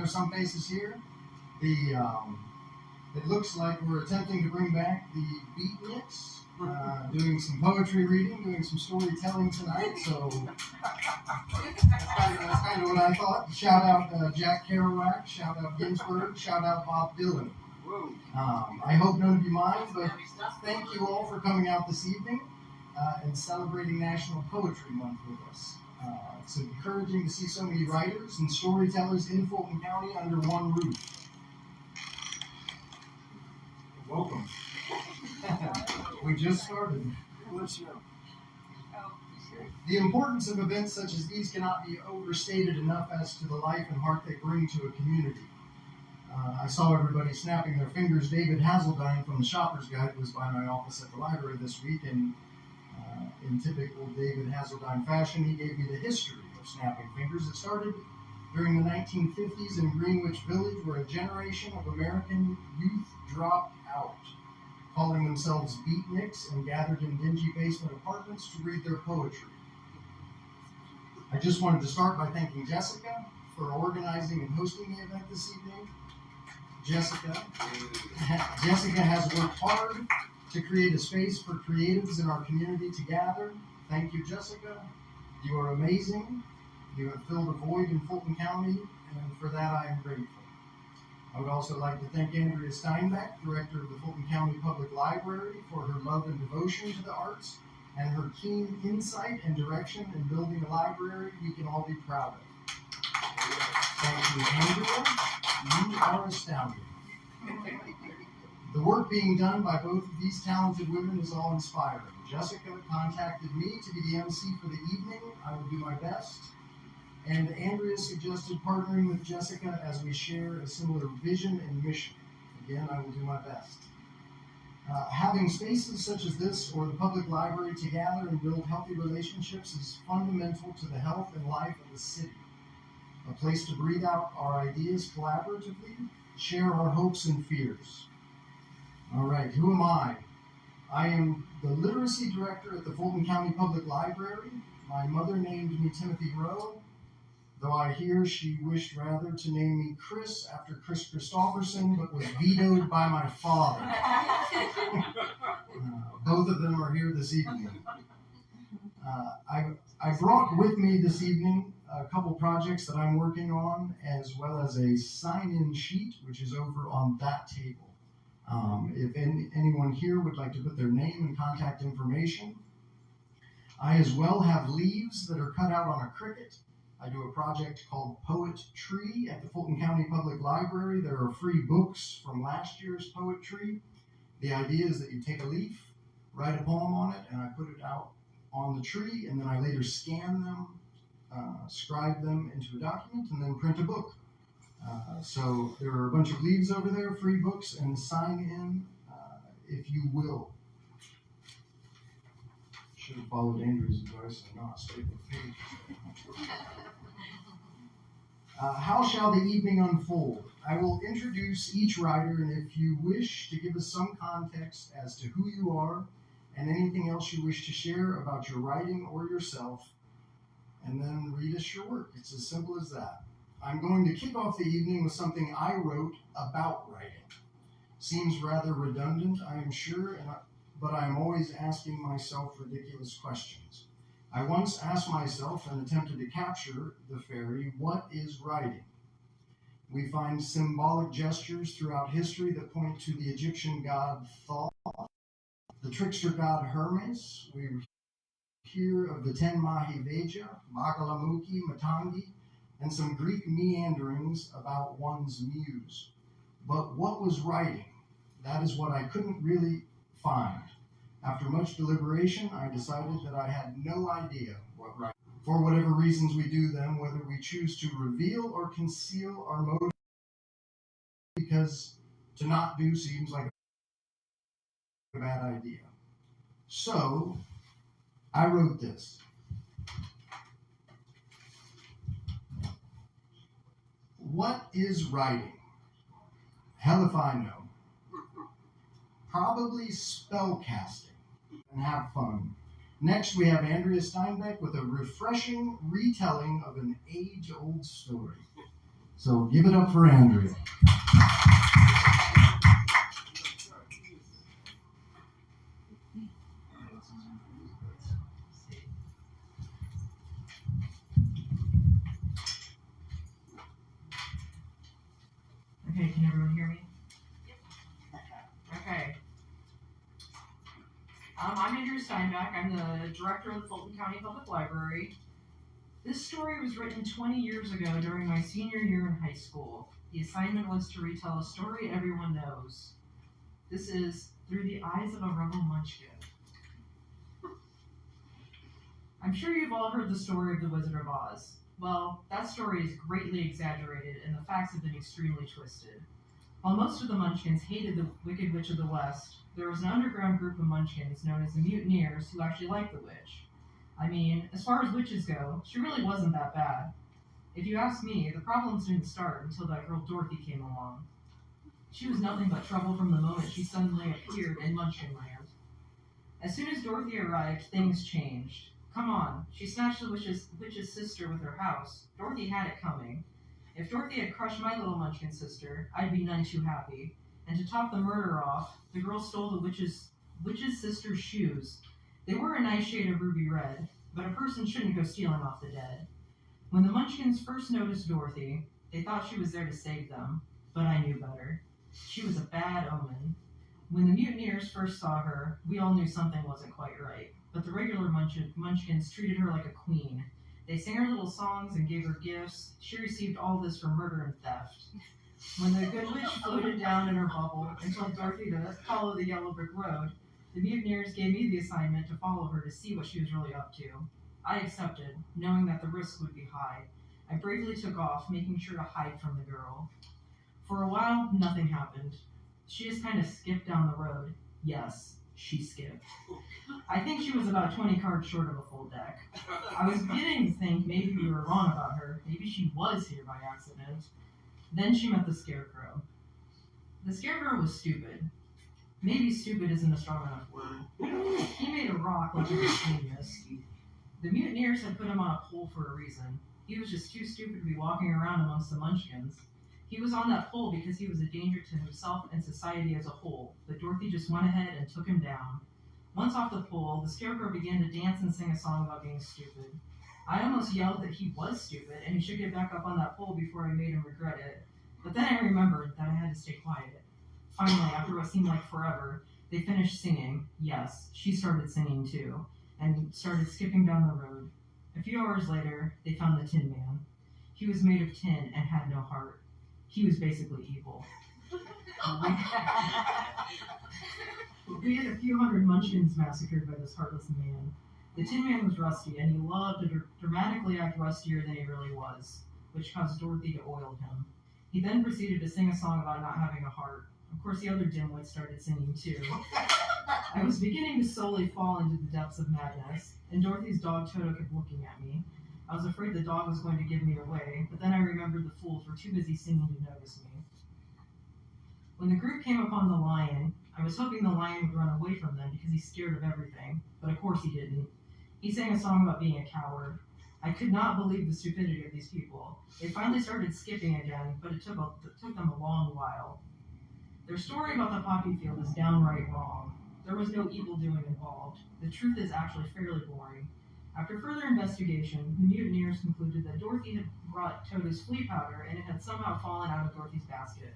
are some faces here. It looks like we're attempting to bring back the beatniks, doing some poetry reading, doing some storytelling tonight. So that's kind of what I thought. Shout out Jack Kerouac, shout out Ginsberg, shout out Bob Dylan. I hope none of you mind, but thank you all for coming out this evening and celebrating National Poetry Month with us. It's encouraging to see so many writers and storytellers in Fulton County under one roof. Welcome. We just started. The importance of events such as these cannot be overstated enough as to the life and heart they bring to a community. I saw everybody snapping their fingers. David Hazeldine from the Shopper's Guide was by my office at the library this week, and in typical David Hazeldine fashion, he gave me the history of snapping fingers. It started during the 1950s in Greenwich Village, where a generation of American youth dropped out, calling themselves beatniks, and gathered in dingy basement apartments to read their poetry. I just wanted to start by thanking Jessica for organizing and hosting the event this evening. Jessica has worked hard to create a space for creatives in our community to gather. Thank you, Jessica. You are amazing. You have filled a void in Fulton County, and for that I am grateful. I would also like to thank Andrea Steinbeck, Director of the Fulton County Public Library, for her love and devotion to the arts and her keen insight and direction in building a library we can all be proud of. Thank you, Andrea. You are astounding. The work being done by both of these talented women is all inspiring. Jessica contacted me to be the MC for the evening. I will do my best. And Andrea suggested partnering with Jessica as we share a similar vision and mission. Again, I will do my best. Having spaces such as this or the public library to gather and build healthy relationships is fundamental to the health and life of the city. A place to breathe out our ideas collaboratively, share our hopes and fears. All right, who am I? I am the Literacy Director at the Fulton County Public Library. My mother named me Timothy Rowe, though I hear she wished rather to name me Chris after Chris Christopherson, but was vetoed by my father. Both of them are here this evening. I brought with me this evening a couple projects that I'm working on, as well as a sign-in sheet, which is over on that table. If anyone here would like to put their name and contact information. I as well have leaves that are cut out on a cricket. I do a project called Poet Tree at the Fulton County Public Library. There are free books from last year's poetry. The idea is that you take a leaf, write a poem on it, and I put it out on the tree, and then I later scan them, scribe them into a document, and then print a book. So there are a bunch of leaves over there, free books, and sign in if you will. Should have followed Andrew's advice and not stapled pages. How shall the evening unfold? I will introduce each writer, and if you wish to give us some context as to who you are and anything else you wish to share about your writing or yourself, and then read us your work. It's as simple as that. I'm going to kick off the evening with something I wrote about writing. Seems rather redundant, I am sure, but I am always asking myself ridiculous questions. I once asked myself and attempted to capture the fairy, what is writing? We find symbolic gestures throughout history that point to the Egyptian god Thoth, the trickster god Hermes. We hear of the Ten Mahiveja, Bagalamuki, Matangi, and some Greek meanderings about one's muse. But what was writing? That is what I couldn't really find. After much deliberation, I decided that I had no idea what writing. For whatever reasons we do them, whether we choose to reveal or conceal our motive, because to not do seems like a bad idea. So, I wrote this. What is writing? Hell if I know. Probably spell casting and have fun. Next, we have Andrea Steinbeck with a refreshing retelling of an age-old story. So give it up for Andrea. Okay, can everyone hear me? Okay. I'm Andrea Steinbeck. I'm the director of the Fulton County Public Library. This story was written 20 years ago during my senior year in high school. The assignment was to retell a story everyone knows. This is Through the Eyes of a Rebel Munchkin. I'm sure you've all heard the story of the Wizard of Oz. Well, that story is greatly exaggerated and the facts have been extremely twisted. While most of the Munchkins hated the Wicked Witch of the West, there was an underground group of Munchkins known as the Mutineers who actually liked the witch. I mean, as far as witches go, she really wasn't that bad. If you ask me, the problems didn't start until that girl Dorothy came along. She was nothing but trouble from the moment she suddenly appeared in Munchkinland. As soon as Dorothy arrived, things changed. Come on, she snatched the witch's sister with her house. Dorothy had it coming. If Dorothy had crushed my little Munchkin sister, I'd be none too happy. And to top the murder off, the girl stole the witch's sister's shoes. They were a nice shade of ruby red, but a person shouldn't go stealing off the dead. When the Munchkins first noticed Dorothy, they thought she was there to save them, but I knew better. She was a bad omen. When the Mutineers first saw her, we all knew something wasn't quite right, but the regular Munchkins treated her like a queen. They sang her little songs and gave her gifts. She received all this for murder and theft. When the good witch floated down in her bubble and told Dorothy to follow the yellow brick road, the Mutineers gave me the assignment to follow her to see what she was really up to. I accepted, knowing that the risk would be high. I bravely took off, making sure to hide from the girl. For a while, nothing happened. She just kind of skipped down the road. Yes, she skipped. I think she was about 20 cards short of a full deck. I was beginning to think maybe we were wrong about her. Maybe she was here by accident. Then she met the Scarecrow. The Scarecrow was stupid. Maybe stupid isn't a strong enough word. He made a rock like he was a genius. The Mutineers had put him on a pole for a reason. He was just too stupid to be walking around amongst the Munchkins. He was on that pole because he was a danger to himself and society as a whole, but Dorothy just went ahead and took him down. Once off the pole, the Scarecrow began to dance and sing a song about being stupid. I almost yelled that he was stupid and he should get back up on that pole before I made him regret it. But then I remembered that I had to stay quiet. Finally, after what seemed like forever, they finished singing. Yes, she started singing too, and started skipping down the road. A few hours later, they found the Tin Man. He was made of tin and had no heart. He was basically evil. We had a few hundred Munchkins massacred by this heartless man. The Tin Man was rusty, and he loved to dramatically act rustier than he really was, which caused Dorothy to oil him. He then proceeded to sing a song about not having a heart. Of course, the other dimwits started singing too. I was beginning to slowly fall into the depths of madness, and Dorothy's dog Toto kept looking at me. I was afraid the dog was going to give me away, but then I remembered the fools were too busy singing to notice me. When the group came upon the lion, I was hoping the lion would run away from them because he's scared of everything, but of course he didn't. He sang a song about being a coward. I could not believe the stupidity of these people. They finally started skipping again, but it took them a long while. Their story about the poppy field is downright wrong. There was no evil doing involved. The truth is actually fairly boring. After further investigation, the Mutineers concluded that Dorothy had brought Toto's flea powder and it had somehow fallen out of Dorothy's basket.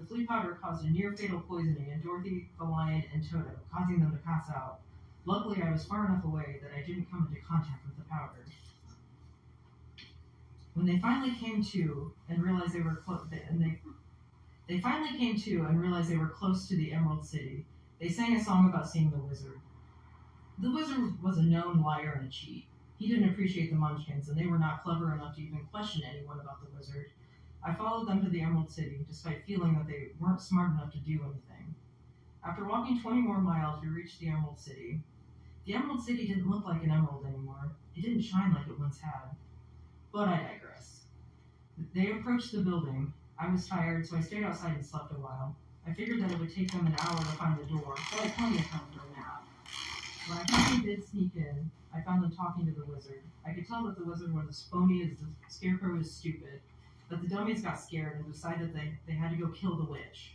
The flea powder caused a near-fatal poisoning in Dorothy, the lion, and Toto, causing them to pass out. Luckily, I was far enough away that I didn't come into contact with the powder. When they finally came to and realized they were close to the Emerald City, they sang a song about seeing the wizard. The wizard was a known liar and a cheat. He didn't appreciate the Munchkins, and they were not clever enough to even question anyone about the wizard. I followed them to the Emerald City, despite feeling that they weren't smart enough to do anything. After walking 20 more miles, we reached the Emerald City. The Emerald City didn't look like an emerald anymore. It didn't shine like it once had. But I digress. They approached the building. I was tired, so I stayed outside and slept a while. I figured that it would take them an hour to find the door, but I had plenty of time for a nap. When I finally did sneak in, I found them talking to the wizard. I could tell that the wizard was as phony as the Scarecrow was stupid, but the dummies got scared and decided they had to go kill the witch.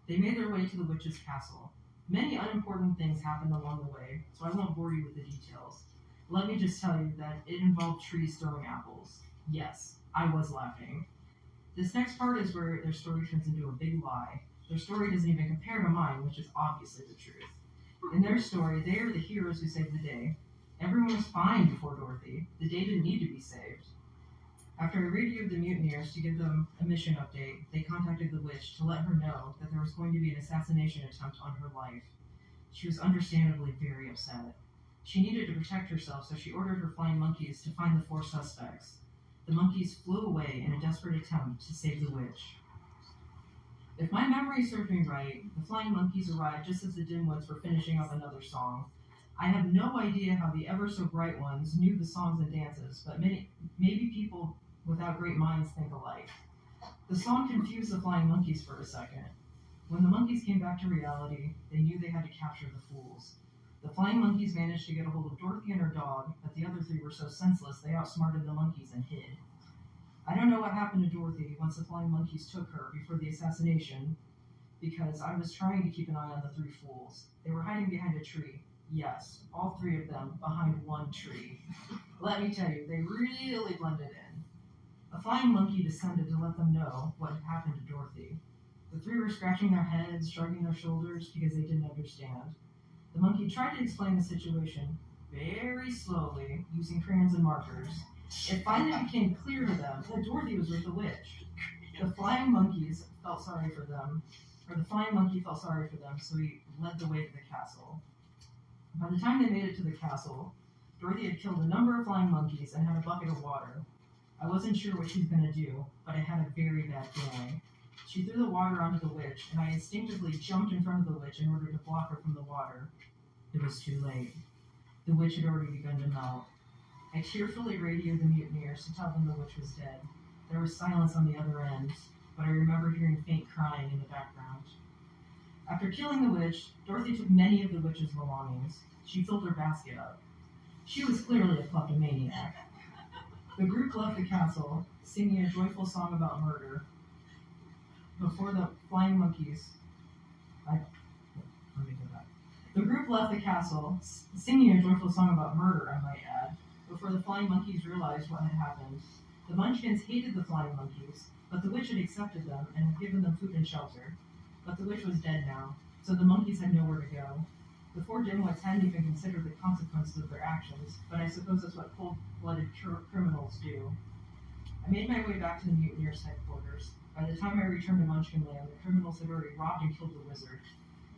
They made their way to the witch's castle. Many unimportant things happened along the way, so I won't bore you with the details. Let me just tell you that it involved trees throwing apples. Yes, I was laughing. This next part is where their story turns into a big lie. Their story doesn't even compare to mine, which is obviously the truth. In their story, they are the heroes who saved the day. Everyone was fine before Dorothy. The day didn't need to be saved. After I radioed the mutineers to give them a mission update, they contacted the witch to let her know that there was going to be an assassination attempt on her life. She was understandably very upset. She needed to protect herself, so she ordered her flying monkeys to find the 4 suspects. The monkeys flew away in a desperate attempt to save the witch. If my memory serves me right, the flying monkeys arrived just as the Dimwits were finishing up another song. I have no idea how the ever-so-bright ones knew the songs and dances, but maybe people without great minds think alike. The song confused the flying monkeys for a second. When the monkeys came back to reality, they knew they had to capture the fools. The flying monkeys managed to get a hold of Dorothy and her dog, but the other 3 were so senseless they outsmarted the monkeys and hid. I don't know what happened to Dorothy once the flying monkeys took her before the assassination, because I was trying to keep an eye on the 3 fools. They were hiding behind a tree. Yes, all 3 of them behind one tree. Let me tell you, they really blended in. A flying monkey descended to let them know what had happened to Dorothy. The 3 were scratching their heads, shrugging their shoulders because they didn't understand. The monkey tried to explain the situation very slowly, using crayons and markers. It finally became clear to them that Dorothy was with the witch. The flying monkeys felt sorry for them, or the flying monkey felt sorry for them, so he led the way to the castle. By the time they made it to the castle, Dorothy had killed a number of flying monkeys and had a bucket of water. I wasn't sure what she was going to do, but I had a very bad feeling. She threw the water onto the witch, and I instinctively jumped in front of the witch in order to block her from the water. It was too late. The witch had already begun to melt. I tearfully radioed the mutineers to tell them the witch was dead. There was silence on the other end, but I remember hearing faint crying in the background. After killing the witch, Dorothy took many of the witch's belongings. She filled her basket up. She was clearly a kleptomaniac. The group left the castle, singing a joyful song about murder. Before the flying monkeys... The group left the castle, singing a joyful song about murder, I might add, before the flying monkeys realized what had happened. The Munchkins hated the flying monkeys, but the witch had accepted them and had given them food and shelter. But the witch was dead now, so the monkeys had nowhere to go. The 4 dimwits hadn't even considered the consequences of their actions, but I suppose that's what cold-blooded criminals do. I made my way back to the mutineers' headquarters. By the time I returned to Munchkinland, the criminals had already robbed and killed the wizard.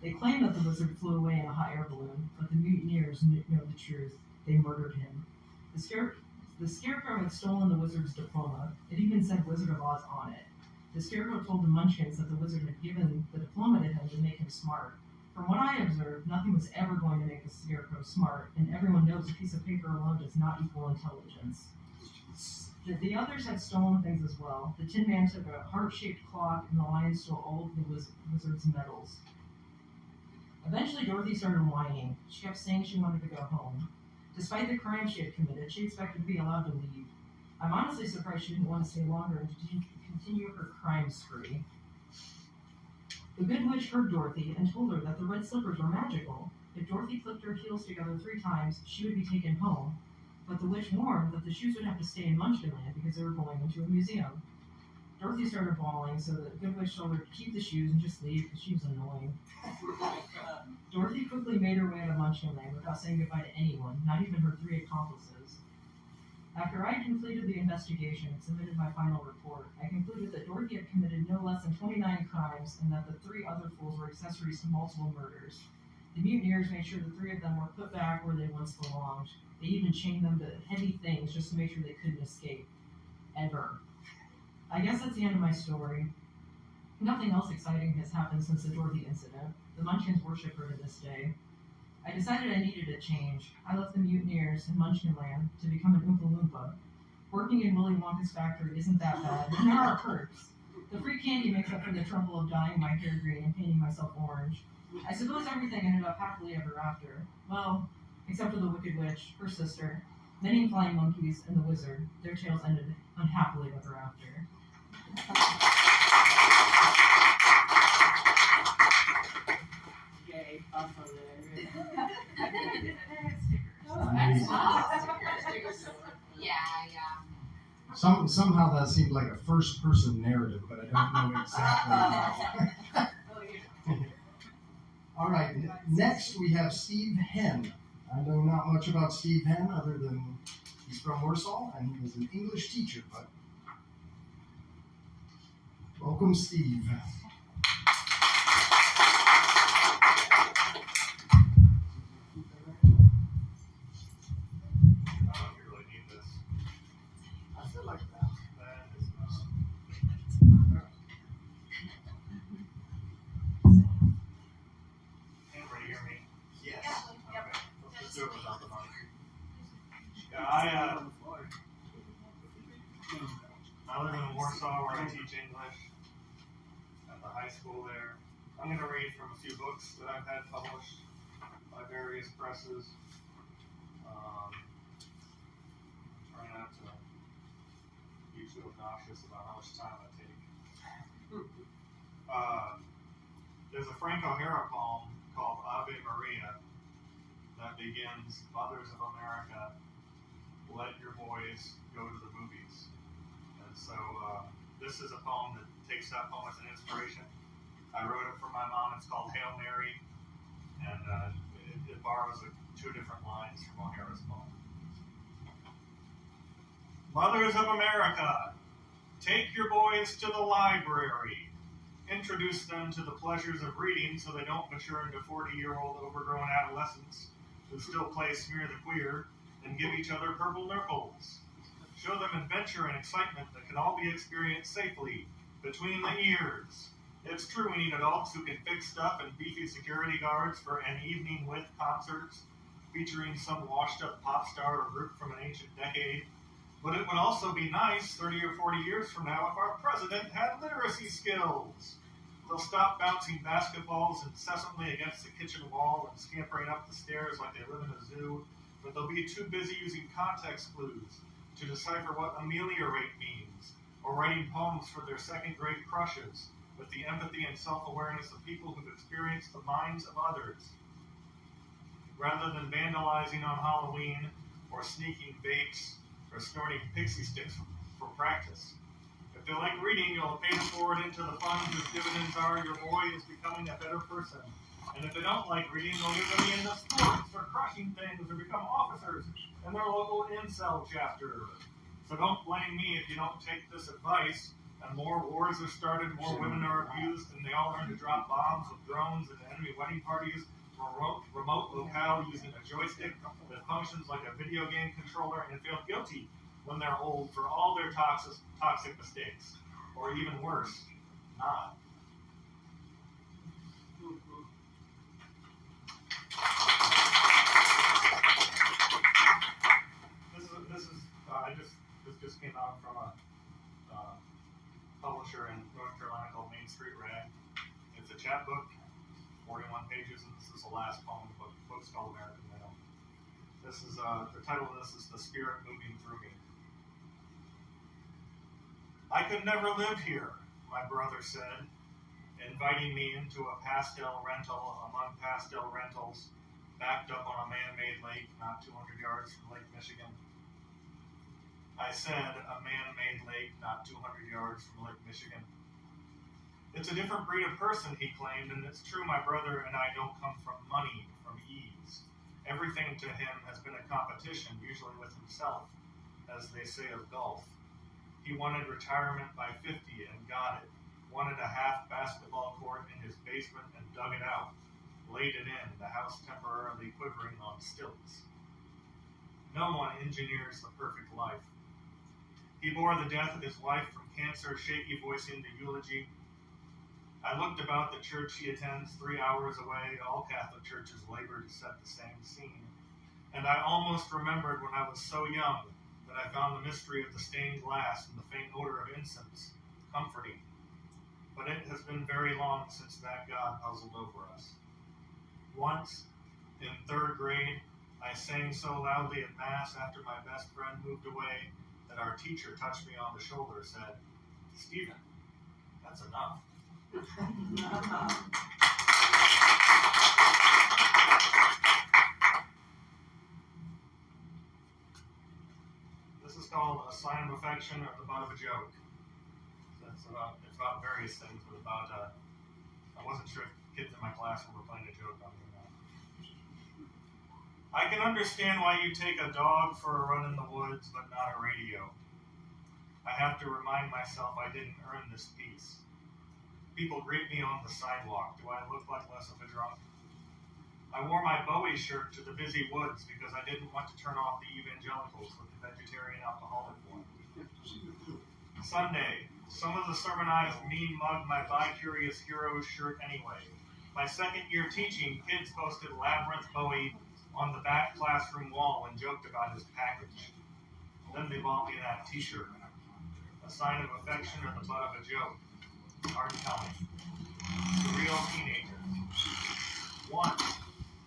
They claimed that the wizard flew away in a hot air balloon, but the mutineers know the truth. They murdered him. The Scarecrow had stolen the wizard's diploma. It even said Wizard of Oz on it. The Scarecrow told the Munchkins that the wizard had given the diploma to him to make him smart. From what I observed, nothing was ever going to make the Scarecrow smart, and everyone knows a piece of paper alone does not equal intelligence. The others had stolen things as well. The Tin Man took a heart-shaped clock, and the Lion stole all of the wizard's medals. Eventually, Dorothy started whining. She kept saying she wanted to go home. Despite the crime she had committed, she expected to be allowed to leave. I'm honestly surprised she didn't want to stay longer and to continue her crime spree. The good witch heard Dorothy and told her that the red slippers were magical. If Dorothy clicked her heels together 3 times, she would be taken home. But the witch warned that the shoes would have to stay in Munchkinland because they were going into a museum. Dorothy started bawling, so the good witch told her to keep the shoes and just leave because she was annoying. Dorothy quickly made her way out of Munchkinland without saying goodbye to anyone, not even her 3 accomplices. After I had completed the investigation and submitted my final report, I concluded that Dorothy had committed no less than 29 crimes and that the 3 other fools were accessories to multiple murders. The mutineers made sure the 3 of them were put back where they once belonged. They even chained them to heavy things just to make sure they couldn't escape. Ever. I guess that's the end of my story. Nothing else exciting has happened since the Dorothy incident. The Munchkins worship her to this day. I decided I needed a change. I left the mutineers in Munchkinland to become an Oompa Loompa. Working in Willy Wonka's factory isn't that bad, and there are perks. The free candy makes up for the trouble of dyeing my hair green and painting myself orange. I suppose everything ended up happily ever after. Well, except for the Wicked Witch, her sister, Many flying monkeys and the wizard, their tales ended unhappily ever after. Yay, buffalo there. Amazing. Yeah. Somehow that seemed like a first-person narrative, but I don't know exactly how. All right, next we have Steve Henn. I know not much about Steve Henn other than he's from Warsaw and he was an English teacher, but welcome, Steve. I feel like that. Everybody hear me? Yes. Okay. Let's do it without the mic. Yeah, I live in Warsaw where I teach English at the high school there. I'm going to read from a few books that I've had published by various presses. Try not to be too obnoxious about how much time I take. There's a Frank O'Hara poem called Ave Maria that begins, "Mothers of America, let your boys go to the movies." And so this is a poem that takes that poem as an inspiration. I wrote it for my mom. It's called Hail Mary, and it borrows two different lines from O'Hara's poem. Mothers of America, take your boys to the library. Introduce them to the pleasures of reading so they don't mature into 40-year-old overgrown adolescents who still play smear the queer and give each other purple nurples. Show them adventure and excitement that can all be experienced safely between the ears. It's true we need adults who can fix stuff and beefy security guards for an evening with concerts featuring some washed-up pop star or group from an ancient decade. But it would also be nice 30 or 40 years from now if our president had literacy skills. They'll stop bouncing basketballs incessantly against the kitchen wall and scampering up the stairs like they live in a zoo, but they'll be too busy using context clues to decipher what ameliorate means, or writing poems for their second-grade crushes with the empathy and self-awareness of people who've experienced the minds of others. Rather than vandalizing on Halloween or sneaking vapes or snorting pixie sticks for practice. If they like reading, you'll pay them forward into the fund whose dividends are your boy is becoming a better person. And if they don't like reading, they'll get them into sports or crushing things or become officers in their local incel chapter. So don't blame me if you don't take this advice. And more wars are started, more women are abused, and they all learn to drop bombs with drones into enemy wedding parties, remote locale using a joystick that functions like a video game controller, and feel guilty when they're old for all their toxic mistakes. Or even worse, not. This just came out from a publisher in North Carolina called Main Street Rag. It's a chapbook, 41 pages, and this is the last poem of the book. The book's called American Male. This is the title of this is "The Spirit Moving Through Me." I could never live here, my brother said, inviting me into a pastel rental among pastel rentals, backed up on a man-made lake not 200 yards from Lake Michigan. I said a man-made lake not 200 yards from Lake Michigan. It's a different breed of person, he claimed, and it's true my brother and I don't come from money, from ease. Everything to him has been a competition, usually with himself, as they say of golf. He wanted retirement by 50 and got it. Wanted a half basketball court in his basement and dug it out. Laid it in, the house temporarily quivering on stilts. No one engineers the perfect life. He bore the death of his wife from cancer, shaky voicing the eulogy. I looked about the church he attends 3 hours away. All Catholic churches labor to set the same scene. And I almost remembered when I was so young that I found the mystery of the stained glass and the faint odor of incense comforting. But it has been very long since that God puzzled over us. Once, in 3rd grade, I sang so loudly at Mass after my best friend moved away that our teacher touched me on the shoulder and said, "Stephen, that's enough." This is called A Sign of Affection or the Butt of a Joke. So it's about various things, but I wasn't sure if kids in my classroom were playing a joke on me or not. I can understand why you take a dog for a run in the woods, but not a radio. I have to remind myself I didn't earn this peace. People greet me on the sidewalk. Do I look like less of a drunk? I wore my Bowie shirt to the busy woods because I didn't want to turn off the evangelicals with the vegetarian alcoholic one. Sunday. Some of the sermonized mean mugged my bi-curious heroes shirt anyway. My second year teaching, kids posted Labyrinth Bowie on the back classroom wall and joked about his package. Then they bought me that t-shirt. A sign of affection or the butt of a joke. Hard telling. Surreal teenagers. Once,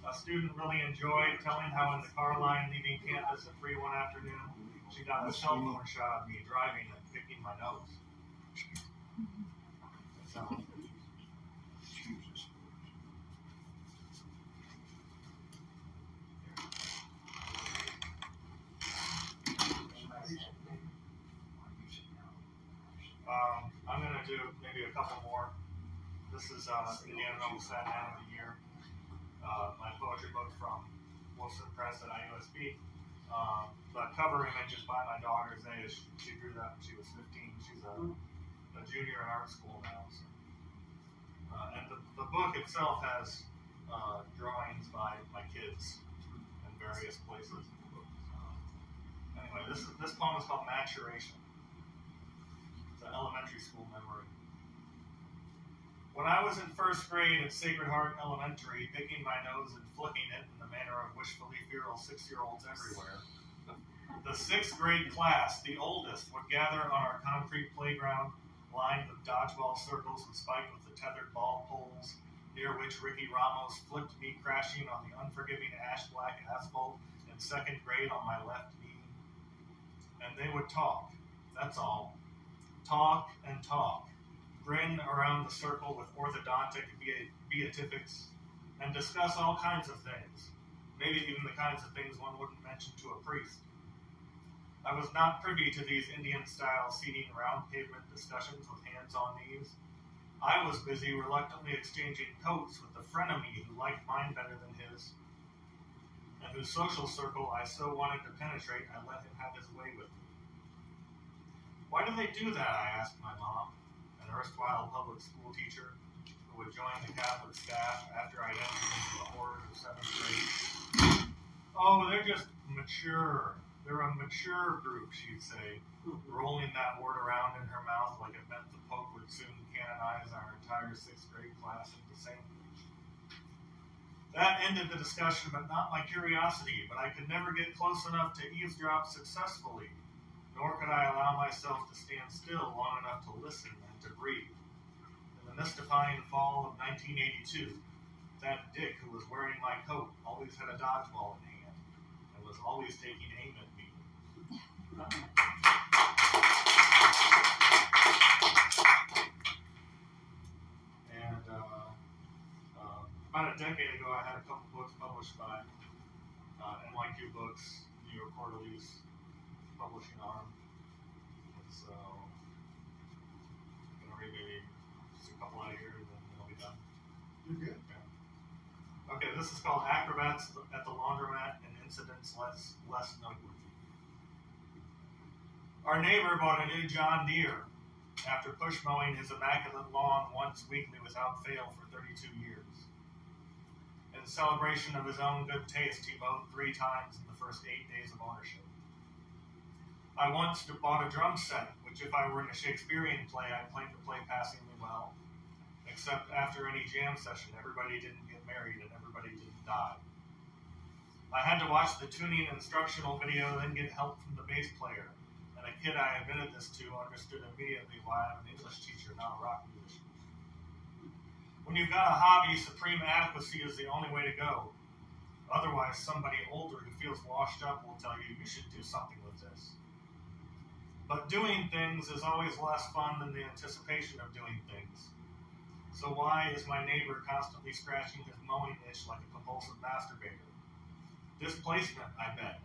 a student really enjoyed telling how in the car line leaving campus at 3 one afternoon, she got a cell phone shot of me driving and picking my nose. So, I'm going to do maybe a couple more. This is Indiana Noble Sad Man of the Year. My poetry book from Wilson Press at IUSB. The cover image is by my daughter Zaya. She drew that when she was 15. She's a junior in art school now. So. And the book itself has drawings by my kids in various places. Anyway, this poem is called Maturation. It's an elementary school memory. When I was in first grade at Sacred Heart Elementary, picking my nose and flicking it in the manner of wishfully feral 6-year-olds everywhere, the 6th grade class, the oldest, would gather on our concrete playground lined with dodgeball circles and spiked with the tethered ball poles, near which Ricky Ramos flipped me crashing on the unforgiving ash-black asphalt in 2nd grade on my left knee. And they would talk, that's all. Talk and talk. Grin around the circle with orthodontic beatifics, and discuss all kinds of things, maybe even the kinds of things one wouldn't mention to a priest. I was not privy to these Indian-style seating round pavement discussions with hands on knees. I was busy reluctantly exchanging coats with the frenemy who liked mine better than his, and whose social circle I so wanted to penetrate I let him have his way with me. Why do they do that, I asked my mom, an erstwhile public school teacher who would join the Catholic staff after I entered into the horrors of 7th grade. Oh, they're just mature. They're a mature group, she'd say, rolling that word around in her mouth like it meant the Pope would soon canonize our entire 6th grade class into sainthood. That ended the discussion, but not my curiosity, but I could never get close enough to eavesdrop successfully, nor could I allow myself to stand still long enough to listen and to breathe. In the mystifying fall of 1982, that Dick who was wearing my coat always had a dodgeball in hand and was always taking aim at me. And about a decade ago, I had a couple books published by NYQ Books, New York Quarterly's publishing arm. And so I'm going to read maybe just a couple out of here and then I'll be done. You're good. Yeah. Okay, this is called Acrobats at the Laundromat and Incidents Less Noteworthy. Our neighbor bought a new John Deere after push mowing his immaculate lawn once weekly without fail for 32 years. In celebration of his own good taste, he mowed 3 times in the first 8 days of ownership. I once bought a drum set, which if I were in a Shakespearean play, I planned to play passingly well. Except after any jam session, everybody didn't get married and everybody didn't die. I had to watch the tuning instructional video, then get help from the bass player. And a kid I admitted this to understood immediately why I'm an English teacher, not a rock musician. When you've got a hobby, supreme adequacy is the only way to go. Otherwise, somebody older who feels washed up will tell you should do something with this. But doing things is always less fun than the anticipation of doing things. So why is my neighbor constantly scratching his mowing itch like a compulsive masturbator? Displacement, I bet.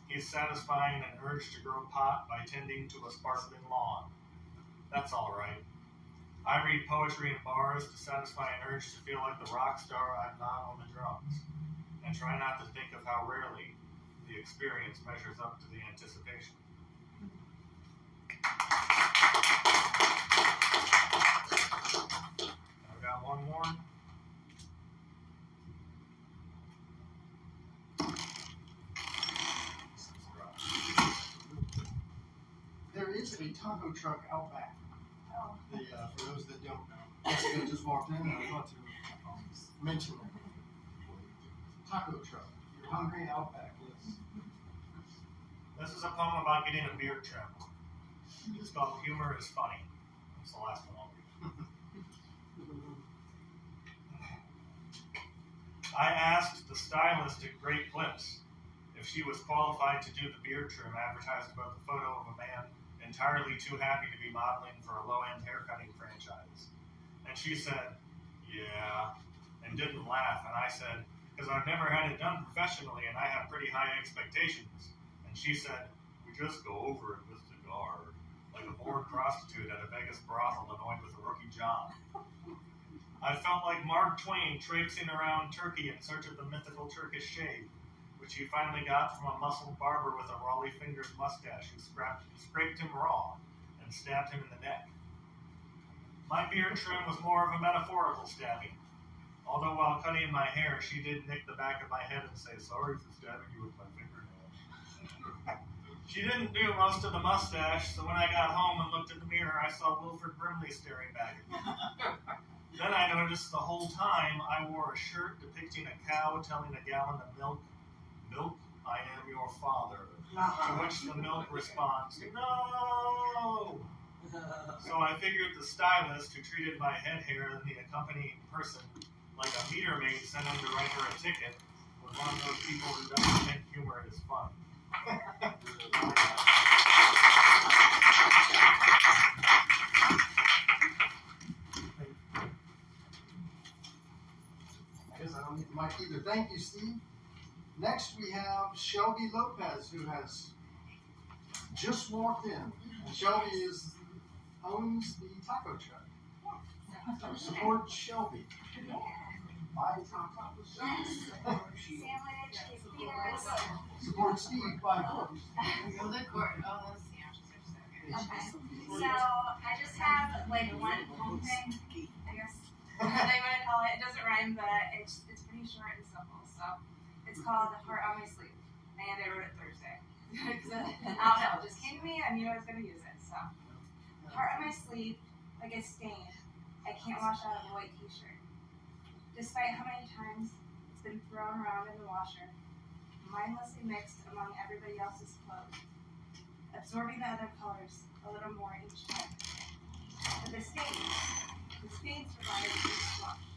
He's satisfying an urge to grow pot by tending to a sparkling lawn. That's all right. I read poetry in bars to satisfy an urge to feel like the rock star I'm not on the drums, and try not to think of how rarely the experience measures up to the anticipation. I've got one more. There is a taco truck out back. Oh. For those that don't know. Jessica just walked in and I want to mention it. Taco truck. You're hungry, out back, yes. This is a poem about getting a beard trim. It's called Humor is Funny. That's the last one I'll read. I asked the stylist at Great Clips if she was qualified to do the beard trim advertised above the photo of a man entirely too happy to be modeling for a low-end haircutting franchise. And she said, yeah, and didn't laugh. And I said, because I've never had it done professionally and I have pretty high expectations. And she said, we just go over it with the guard, like a bored prostitute at a Vegas brothel annoyed with a rookie job. I felt like Mark Twain traipsing around Turkey in search of the mythical Turkish shave, which he finally got from a muscled barber with a Raleigh Fingers mustache who scraped him raw and stabbed him in the neck. My beard trim was more of a metaphorical stabbing, although while cutting my hair, she did nick the back of my head and say, sorry for stabbing you with my fingernail. She didn't do most of the mustache, so when I got home and looked in the mirror, I saw Wilford Brimley staring back at me. Then I noticed the whole time I wore a shirt depicting a cow telling a gallon of milk, milk, I am your father. To which the milk responds, no! So I figured the stylist who treated my head hair and the accompanying person like a meter maid sent him to write her a ticket was one of those people who doesn't think humor is fun. I guess I don't need the mic either. Thank you, Steve. Next we have Shelby Lopez, who has just walked in. And Shelby owns the taco truck. So support Shelby. Buy taco. Support Steve. Buy books. Okay. So I just have like one home thing, I guess. They want to call it. It doesn't rhyme, but it's pretty short and simple. So it's called Heart on My Sleeve, and I wrote it Thursday. I don't know, it just came to me. I knew I was going to use it. So heart on my sleeve, like a stain. I can't wash out of a white T-shirt. Despite how many times it's been thrown around in the washer, mindlessly mixed among everybody else's clothes, absorbing the other colors a little more each time. But the stains survive each wash.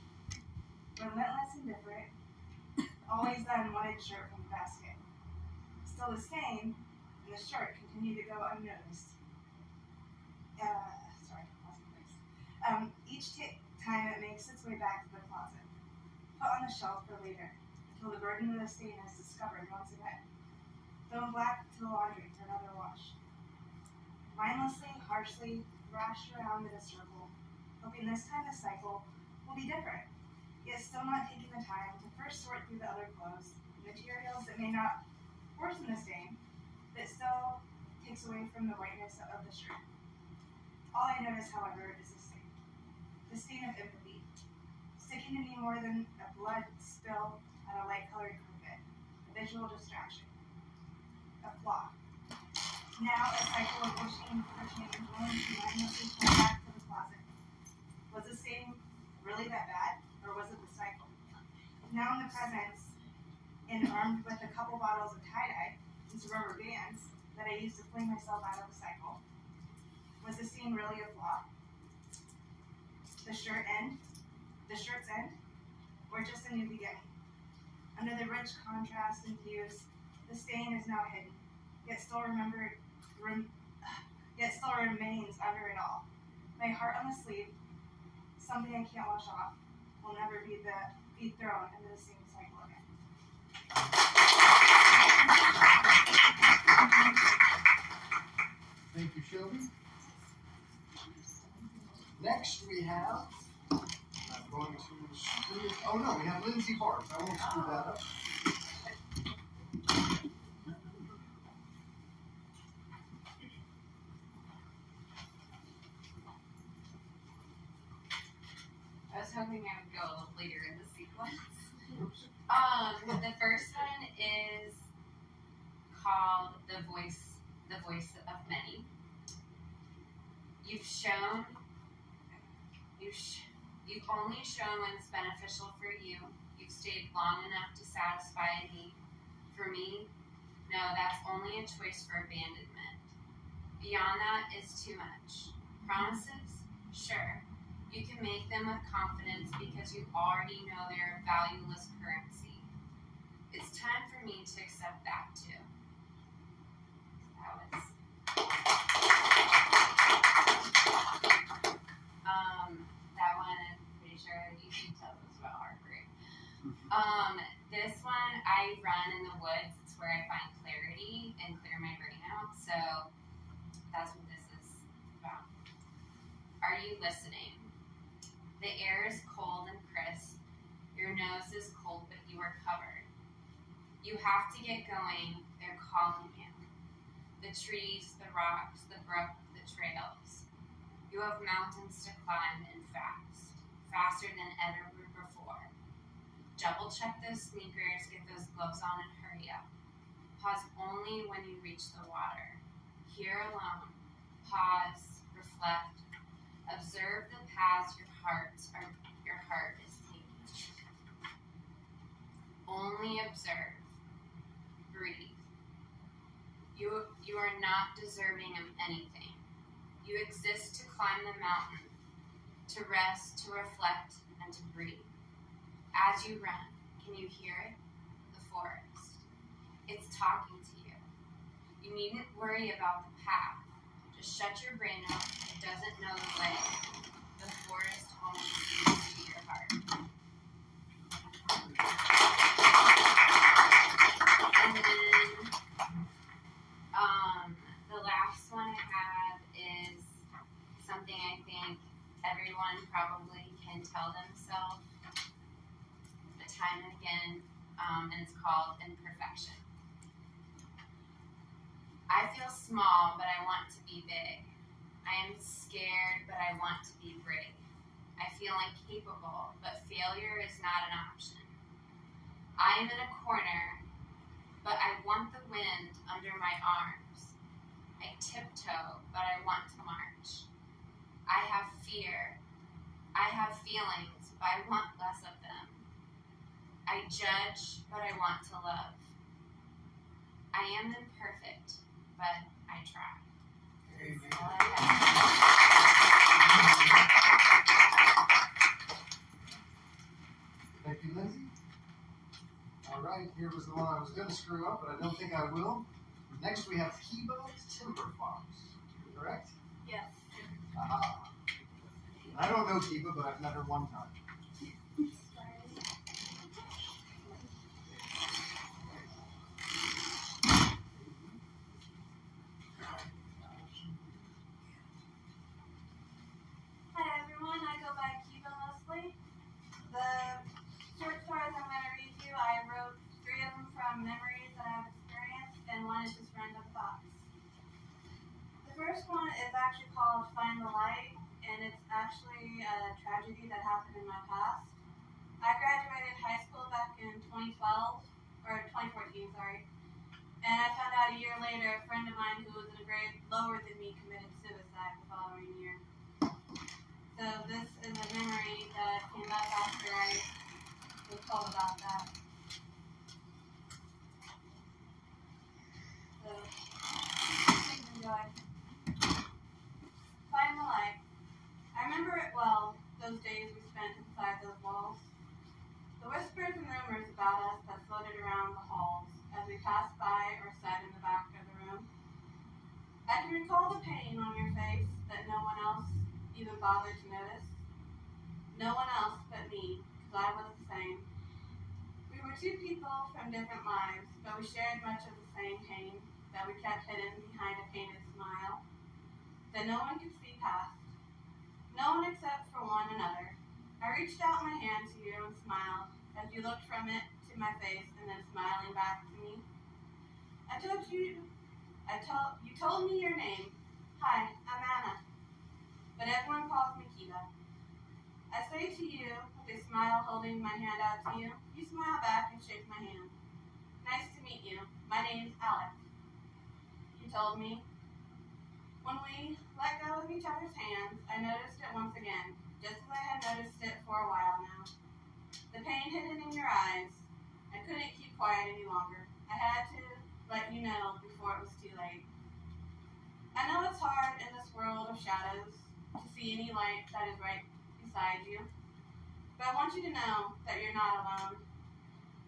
Relentless and different, always the unwanted shirt from the basket. Still the stain and the shirt continue to go unnoticed. Each time it makes its way back to the closet, put on the shelf for later, until the burden of the stain is discovered once again, thrown back to the laundry for another wash. Mindlessly, harshly, thrashed around in a circle, hoping this time the cycle will be different, yet still not taking the time to first sort through the other clothes, materials that may not worsen the stain, but still takes away from the whiteness of the shirt. All I notice, however, is the stain of empathy, sticking to me more than a blood spill on a light-colored carpet, a visual distraction, a flaw. Now a cycle of wishing for change, willing to mindlessly pull back to the closet. Was the stain really that bad, or was it the cycle? Now in the presence, and armed with a couple bottles of tie-dye and some rubber bands that I used to fling myself out of the cycle, was the stain really a flaw? The shirt's end, or just a new beginning? Under the rich contrast and hues, the stain is now hidden, yet still remains under it all. My heart on the sleeve, something I can't wash off, will never be thrown into the same cycle again. Thank you, Shelby. Next we have, I'm going to screw, oh no, we have Lindsay Bart. I won't screw that up. I was hoping I would go a little later in the sequence. Oops. The first one is called The Voice of Many. You've only shown when it's beneficial for you. You've stayed long enough to satisfy a need. For me, no, that's only a choice for abandonment. Beyond that is too much. Promises? Sure. You can make them with confidence because you already know they're a valueless currency. It's time for me to accept that too. That one, I'm pretty sure you can tell this about heartbreak. This one, I run in the woods. It's where I find clarity and clear my brain out. So that's what this is about. Are you listening? The air is cold and crisp. Your nose is cold, but you are covered. You have to get going. They're calling you. The trees, the rocks, the brook, the trails. You have mountains to climb and fast, faster than ever before. Double check those sneakers, get those gloves on and hurry up. Pause only when you reach the water. Here alone, pause, reflect, observe the paths your heart is taking. Only observe, breathe. You are not deserving of anything. You exist to climb the mountain, to rest, to reflect, and to breathe. As you run, can you hear it? The forest. It's talking to you. You needn't worry about the path. Just shut your brain up. It doesn't know the way. The forest only speaks to your heart. And then the last one I have is something I think everyone probably can tell themselves time and again, and it's called Imperfection. I feel small, but I want to be big. I am scared, but I want to be brave. I feel incapable, but failure is not an option. I am in a corner, but I want the wind under my arms. I tiptoe, but I want to march. I have fear. I have feelings, but I want less of them. I judge, but I want to love. I am imperfect, but I try. That's all I have. Thank you, Lindsay. All right, here was the one I was going to screw up, but I don't think I will. Next, we have Kiba's Timber Fox. Correct? Yes. Aha. I don't know Kiba, but I've met her one time. Hi everyone, I go by Kiba mostly. The short stories I'm going to read you, I wrote 3 of them from memories that I've experienced and one is just random thoughts. The first one is actually called Find the Light, and it's actually a tragedy that happened in my past. I graduated high school back in 2012, or 2014, sorry. And I found out a year later, a friend of mine who was in a grade lower than me committed suicide the following year. So this is a memory that came up after I was told about that. So, enjoy. Find the light. I remember it well, those days we spent inside those walls. The whispers and rumors about us that floated the pain on your face that no one else even bothered to notice? No one else but me, because I was the same. We were two people from different lives, but we shared much of the same pain that we kept hidden behind a painted smile that no one could see past. No one except for one another. I reached out my hand to you and smiled as you looked from it to my face and then smiling back to me. You told me your name. Hi, I'm Anna, but everyone calls me Kiva. I say to you with a smile holding my hand out to you. You smile back and shake my hand. Nice to meet you. My name's Alex. You told me. When we let go of each other's hands, I noticed it once again, just as I had noticed it for a while now. The pain hidden in your eyes. I couldn't keep quiet any longer. I had to let you know before it was too late. I know it's hard in this world of shadows to see any light that is right beside you, but I want you to know that you're not alone.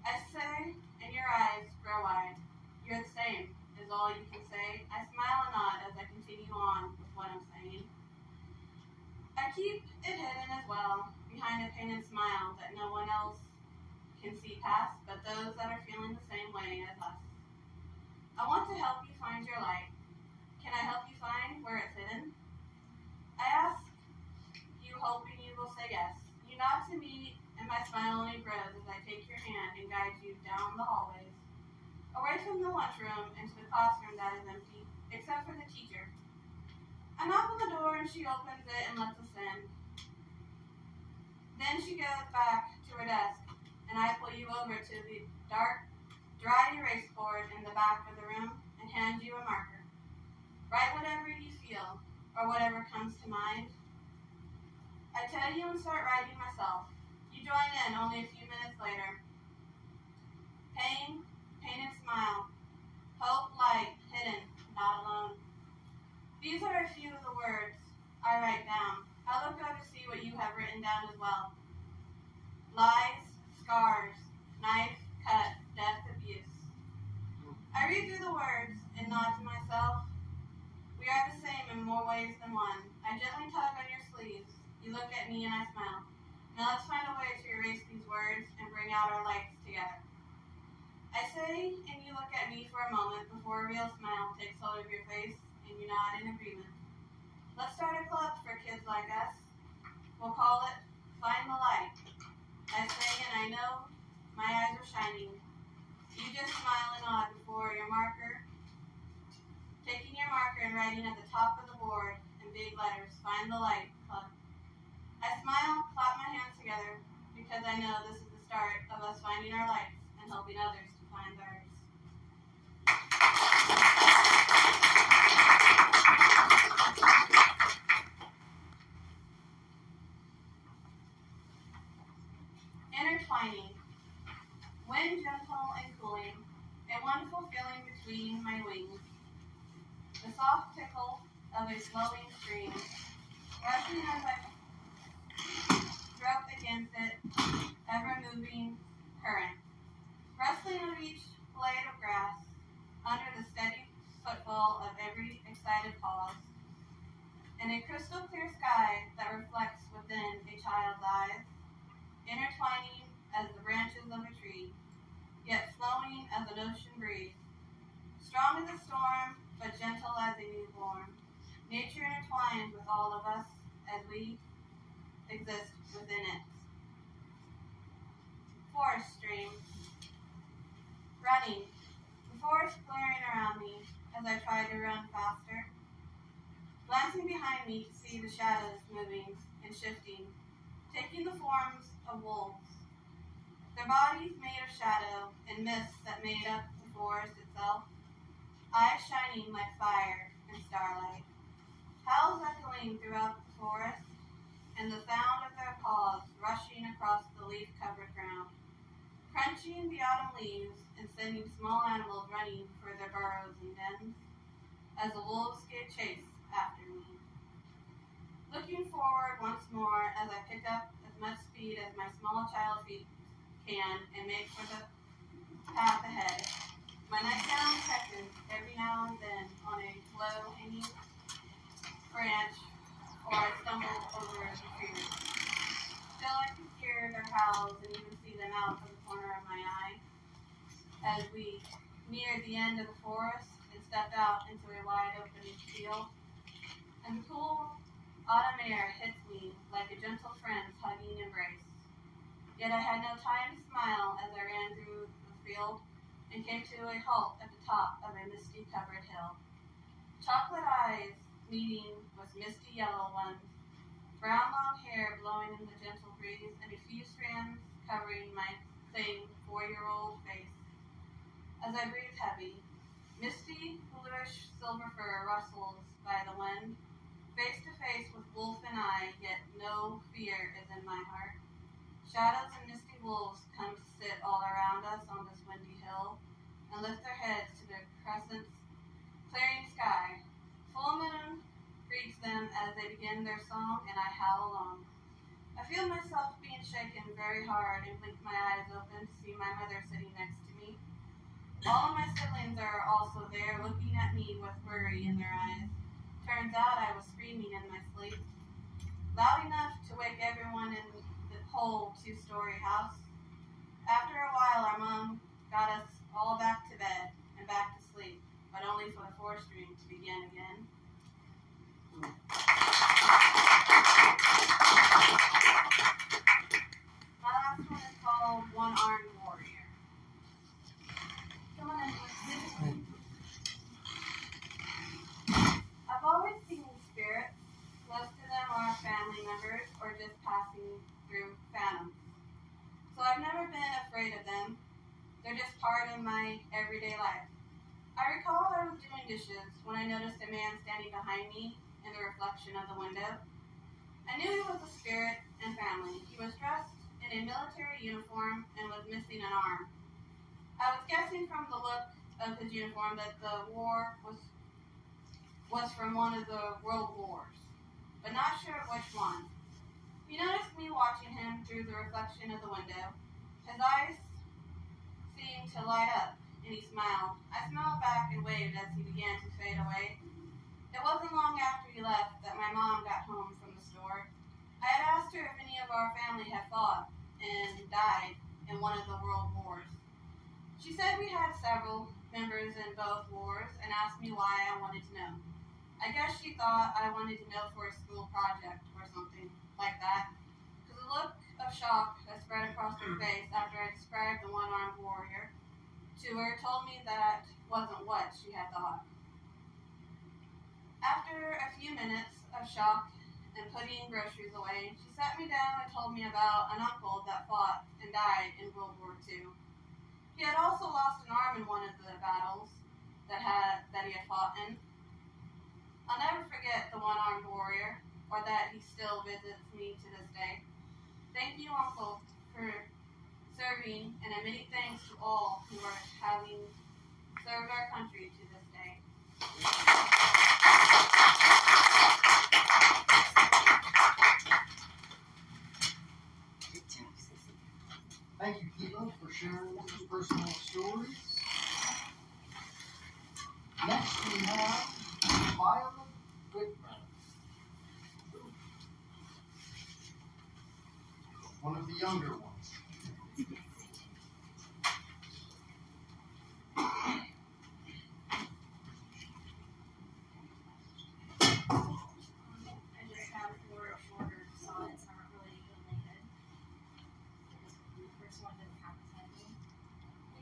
I say, and your eyes grow wide. You're the same, is all you can say. I smile and nod as I continue on with what I'm saying. I keep it hidden as well, behind a painted smile that no one else can see past, but those that are feeling the same way as us. I want to help you find your light. Can I help you find where it's hidden? I ask you, hoping you will say yes. You nod to me, and my smile only grows as I take your hand and guide you down the hallways, away from the lunchroom into the classroom that is empty, except for the teacher. I knock on the door and she opens it and lets us in. Then she goes back to her desk, and I pull you over to the dark, dry erase board in the back of the room and hand you a marker. Write whatever you feel, or whatever comes to mind. I tell you and start writing myself. You join in only a few minutes later. Pain, painted smile, hope, light, hidden, not alone. These are a few of the words I write down. I look up to see what you have written down as well. Lies, scars, knife, cut, death, abuse. I read through the words and nod to myself. We are the same in more ways than one. I gently tug on your sleeves. You look at me and I smile. Now let's find a way to erase these words and bring out our lights together. I say, and you look at me for a moment before a real smile takes hold of your face and you nod in agreement. Let's start a club for kids like us. We'll call it Find the Light. I say, and I know my eyes are shining. You just smile and nod before your marker, taking your marker and writing at the top of the board in big letters, Find the Light Club. I smile, clap my hands together, because I know this is the start of us finding our lights and helping others to find theirs. Intertwining. Wind gentle and cooling, a wonderful feeling between my wings. The soft tickle of a flowing stream, rushing as I stroke against it, ever-moving current. Rustling of each blade of grass, under the steady footfall of every excited pause. And a crystal clear sky that reflects within a child's eyes, intertwining as the branches of a tree, yet flowing as an ocean breeze. Strong as a storm, but gentle as a newborn. Nature intertwines with all of us as we exist within it. Forest stream. Running. The forest glaring around me as I try to run faster. Glancing behind me to see the shadows moving and shifting, taking the forms of wolves. Their bodies made of shadow and mist that made up the forest itself. Eyes shining like fire and starlight. Howls echoing throughout the forest, and the sound of their paws rushing across the leaf-covered ground, crunching the autumn leaves and sending small animals running for their burrows and dens, as the wolves gave chase after me. Looking forward once more as I pick up as much speed as my small child feet can and make for the path ahead. My nightgown catches every now and then on a low-hanging as we neared the end of the forest and stepped out into a wide open field. And the cool autumn air hits me like a gentle friend's hugging embrace. Yet I had no time to smile as I ran through the field and came to a halt at the top of a misty-covered hill. Chocolate eyes meeting with misty yellow ones, brown long hair blowing in the gentle breeze, and a few strands covering my thin 4-year-old face. As I breathe heavy, misty, bluish silver fur rustles by the wind, face to face with wolf and I, yet no fear is in my heart. Shadows and misty wolves come to sit all around us on this windy hill and lift their heads to the crescent's clearing sky. Full moon greets them as they begin their song, and I howl along. I feel myself being shaken very hard and blink my eyes open to see my mother sitting next to me. All of my siblings are also there, looking at me with worry in their eyes. Turns out I was screaming in my sleep, loud enough to wake everyone in the whole 2-story house. After a while, our mom got us all back to bed and back to sleep, but only for the forest dream to begin again. My last one is called One-Armed Warrior. Come on in. I've always seen spirits. Most of them are family members or just passing through phantoms. So I've never been afraid of them. They're just part of my everyday life. I recall I was doing dishes when I noticed a man standing behind me in the reflection of the window. I knew he was a spirit and family. He was dressed in a military uniform and was missing an arm. I was guessing from the look of his uniform that the war was from one of the world wars, but not sure which one. He noticed me watching him through the reflection of the window. His eyes seemed to light up, and he smiled. I smiled back and waved as he began to fade away. It wasn't long after he left that my mom got home from the store. I had asked her if any of our family had fought and died in one of the world wars. She said we had several members in both wars and asked me why I wanted to know. I guess she thought I wanted to know for a school project or something like that, because the look of shock that spread across her face after I described the one-armed warrior to her told me that wasn't what she had thought. After a few minutes of shock and putting groceries away, she sat me down and told me about an uncle that fought and died in World War II. He had also lost an arm in one of the battles that he had fought in. I'll never forget the one-armed warrior, or that he still visits me to this day. Thank you, Uncle, for serving, and a many thanks to all who are having served our country to this day. Thank you, Kilo, for sharing those personal stories. Next, we have Violet Whitman, one of the younger ones. I just have 4 shorter sonnets aren't really related. The first one didn't have a title.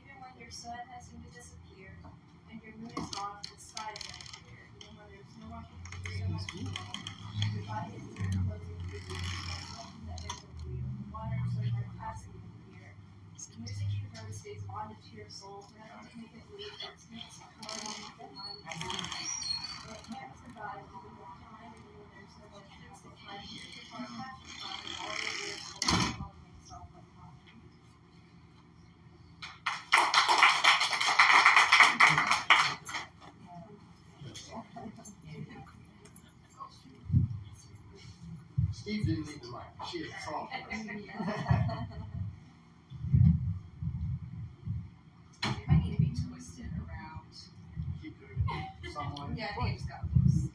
Even when your sun has seemed to disappear, and your moon is gone, the sky is unclear. Even when there's no one to so much control, your body is closing for you, and nothing that is with you. The waters of your capacity to hear. The music you heard stays bonded to your soul, never to make it leave, but it's meant to color on the mind of the but it can't survive even with time and when there's no more kids that try to keep your heart pacified and all your years will make itself like coffee. Steve didn't need the mic. She is soft. It might need to be twisted around. Keep doing it. Someone. Yeah, Dave's got loose.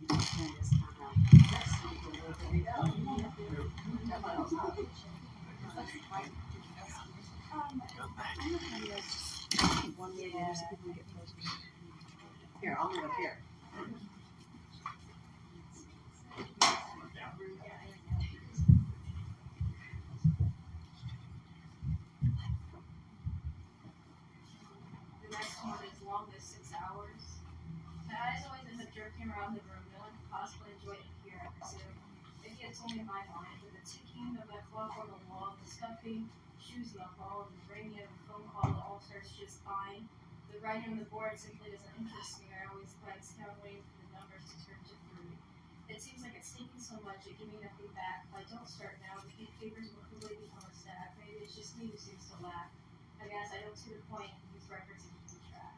One minute, there's people who get closer. Here, I'll move up here. The next one is long as 6 hours. My eyes always end up jerking around the room. No one could possibly enjoy it here, I presume. If he had told me my mind, with the ticking of that clock on the wall, the scuffing shoes in the hall, and the ringing of a phone call that all starts just fine. The writing on the board simply doesn't interest me. I always glance down waiting for the numbers to turn to 3. It seems like it's taking so much at giving nothing back. If I don't start now, the papers will quickly become a stack. Maybe it's just me who seems to lack. I guess I don't see the point in these records and keeping track.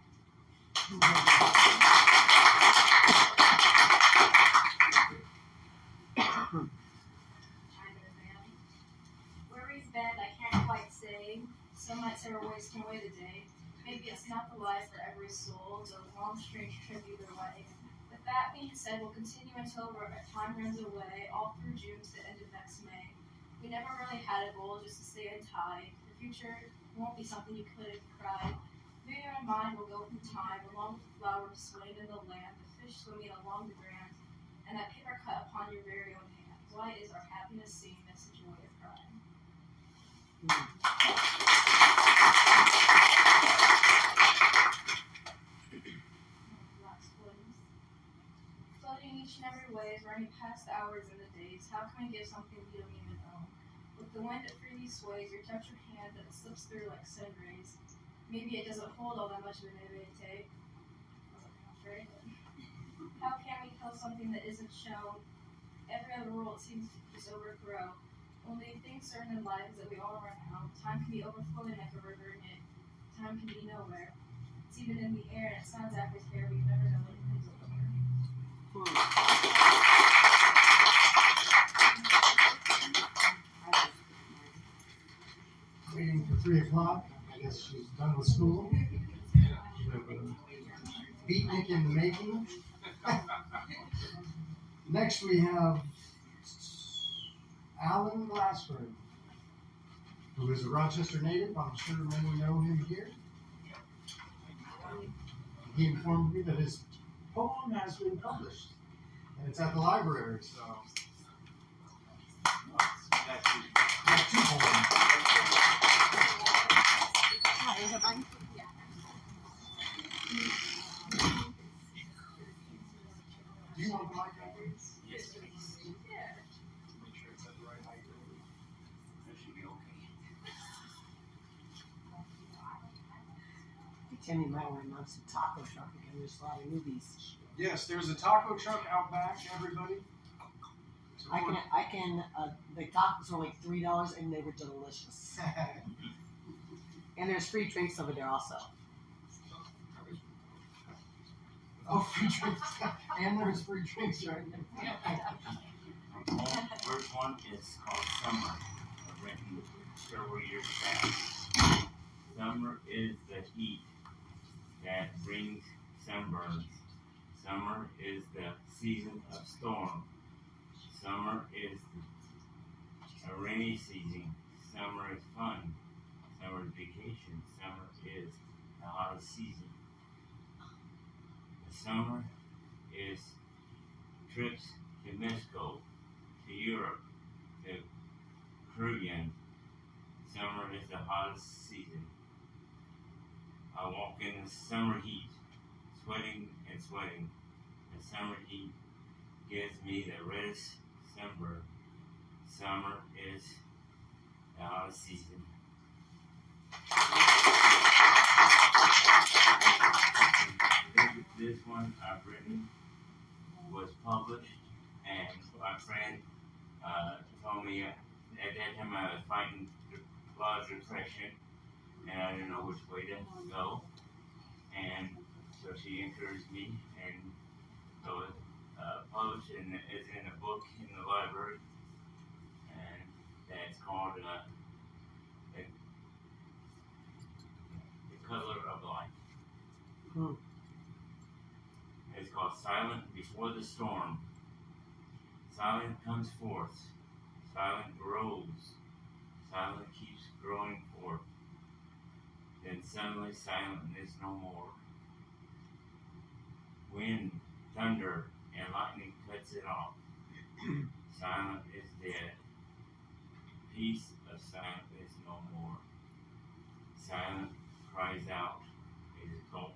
Where we've been, I can't quite say. Some might say we're wasting away the day. Maybe it's not the life for every soul, it's a long, strange trip either way. With that being said, we'll continue until time runs away, all through June to the end of next May. We never really had a goal, just to stay untied. The future won't be something you could have cried. Maybe our mind will go through time, along with the flowers swaying in the land, the fish swimming along the grand, and that paper cut upon your very own hand. Why is our happiness seen as such a way of crying? Floating each and every way is running past the hours and the days. How can we give something we don't even own? With the wind that freely sways, you touch your hand that it slips through like sun rays. Maybe it doesn't hold all that much of an naivete. Very good. How can we kill something that isn't shown? Every other rule it seems to just overthrow. Only thing certain in life is that we all run out. Time can be overflowing like a river, and yet time can be nowhere. It's even in the air, and it sounds exactly fair, but you never know when it comes over. Waiting for 3 o'clock. I guess she's done with school. Beatnik in the making. Next we have Alan Glassworth, who is a Rochester native. I'm sure many know him here. He informed me that his poem has been published, and it's at the library, so I have 2 poems. Is it mine? Do you want the microphone? Yes, please. Make sure it's at the right height. That should be okay. Tim, you might want to announce a taco truck again. There's a lot of newbies. Yes, there's a taco truck out back, everybody. So I can, the tacos were like $3 and they were delicious. And there's free drinks over there also. Oh, free drinks. And there's free drinks right now. First one is called Summer. I've written several years back. Summer is the heat that brings sunburns. Summer is the season of storm. Summer is a rainy season. Summer is fun. Summer is vacation. Summer is the hottest season. The summer is trips to Mexico, to Europe, to Caribbean. Summer is the hottest season. I walk in the summer heat, sweating and sweating. The summer heat gives me the reddest sunburn. Summer is the hottest season. This one I've written was published, and my friend told me at that time I was fighting a lot of depression, and I didn't know which way to go, and so she encouraged me, and so it published, and it's in a book in the library, and that's called the Color of Life. It's called Silent Before the Storm. Silent comes forth. Silent grows. Silent keeps growing forth. Then suddenly silent is no more. Wind, thunder, and lightning cuts it off. Silent is dead. Peace of silent is no more. Silent cries out, is gulped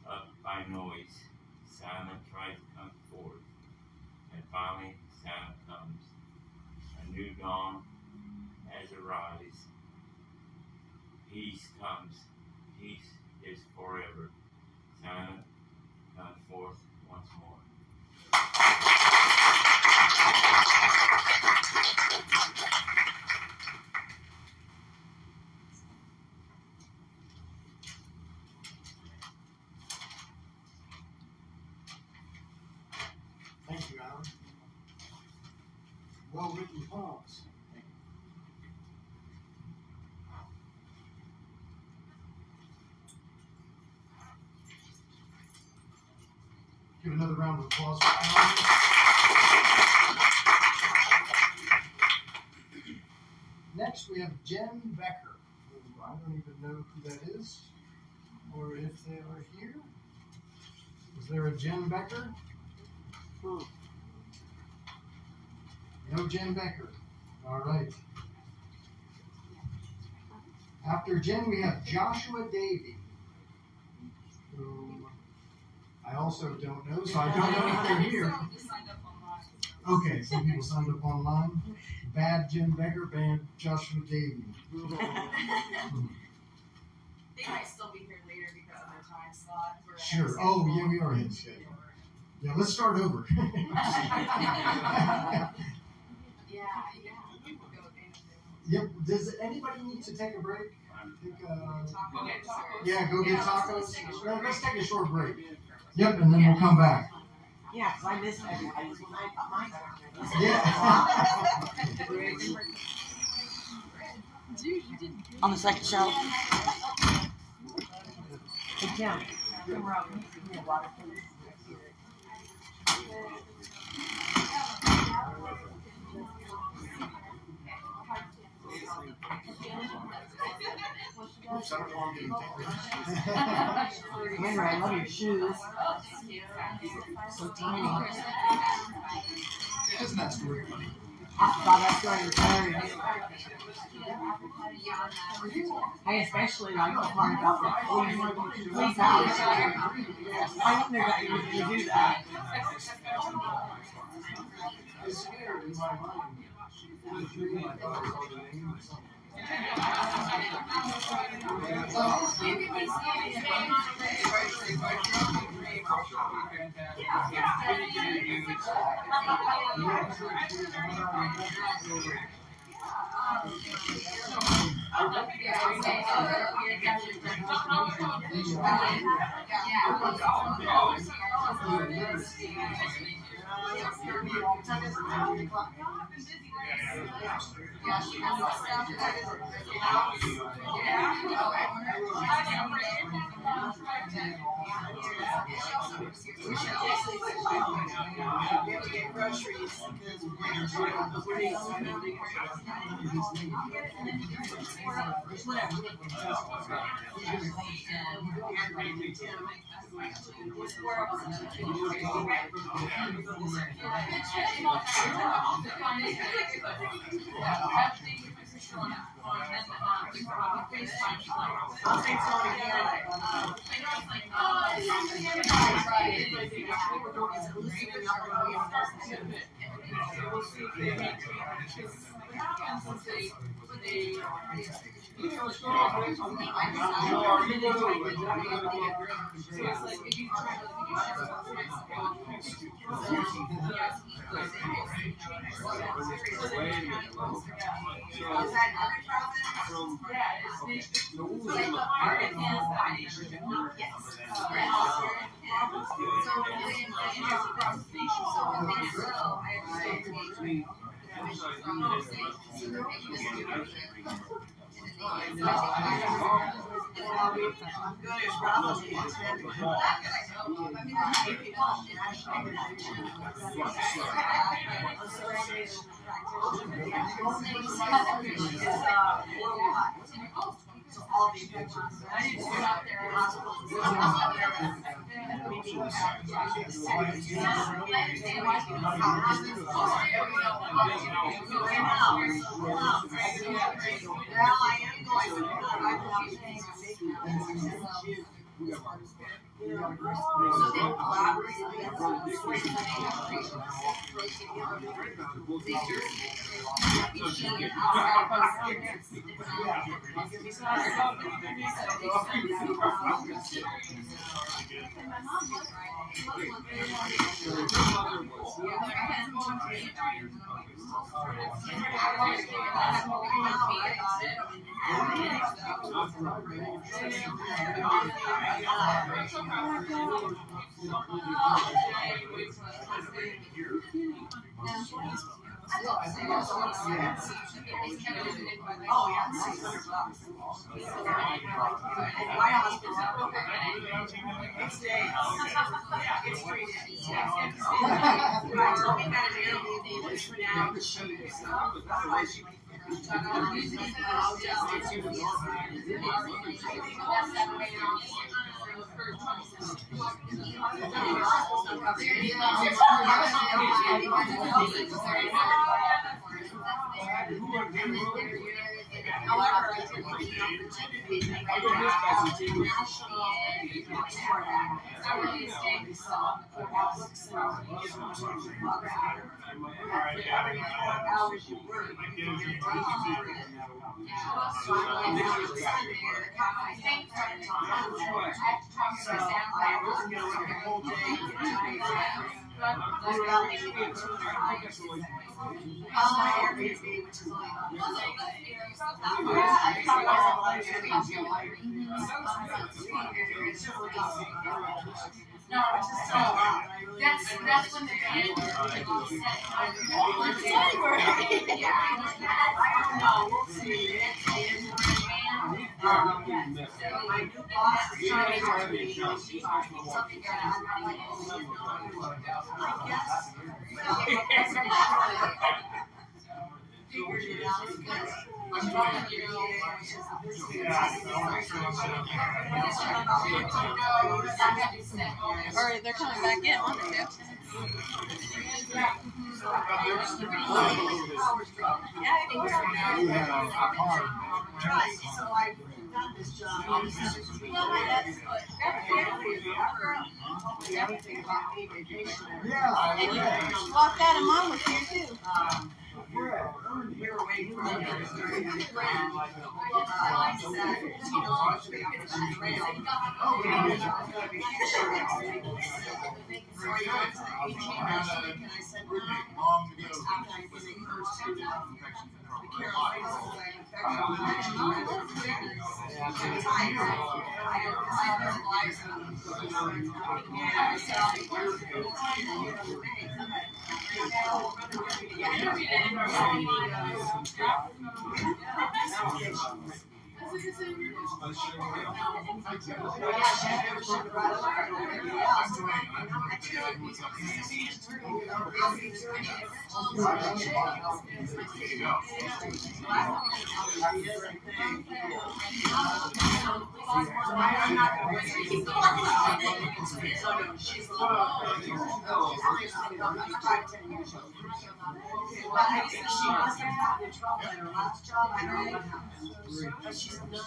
up by noise. Silent tries to come forth, and finally silent comes. A new dawn has arise. Peace comes. Peace is forever. Silent comes forth once more. Thank you, Alan. Well written poems. Give another round of applause for Alan. Next, we have Jen Becker, who I don't even know who that is, or if they are here. Is there a Jen Becker? No Jen Becker. All right. After Jen, we have Joshua Davey, who I also don't know, so I don't know if they're here. Okay, some people signed up online. Bad Jen Becker, bad Joshua Davey. They might still be here later because of their time slot. Sure. Oh, yeah, we are in schedule. Yeah, let's start over. Yep. Does anybody need to take a break? Yeah, go get tacos. Well, let's take a short break. Yep, and then we'll come back. Yeah, because I missed everybody's when I got mine. Yeah. On the second shelf. Hey, Kim. Come around. Give me a water, please. Oops, I don't know I'm getting Henry, I love your shoes. So tiny. Isn't that story funny? I thought that story was hilarious. I especially like the part about the police house. I didn't know that you were going to do that. It's scared in my mind. I thought it was the name or something. all the infections. I need to go out there and hospitals. Yeah. Oh yeah, $600. My hospital, it's day. Yeah, it's free day. I told me that an Airbnb was for now to show you stuff. Otherwise, you might. However, I took the opportunity to make hours you work. No, it's just that's when the day yeah. I don't know. We'll see. My new boss is trying to hire me. She's something that I'm like, I guess. Figured it out because I'm trying to Or they're coming back in, aren't they? Right, so I got this job. Everything about me, vacation. Yeah, And you walked out of mom was here too. We were waiting for them to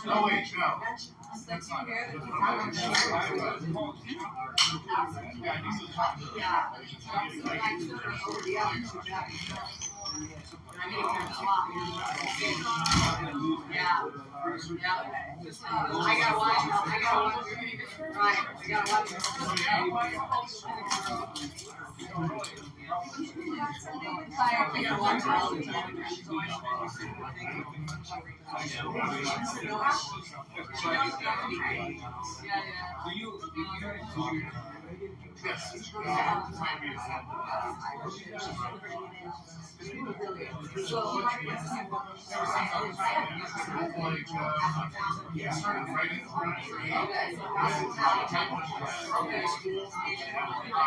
No, wait, no. Hey,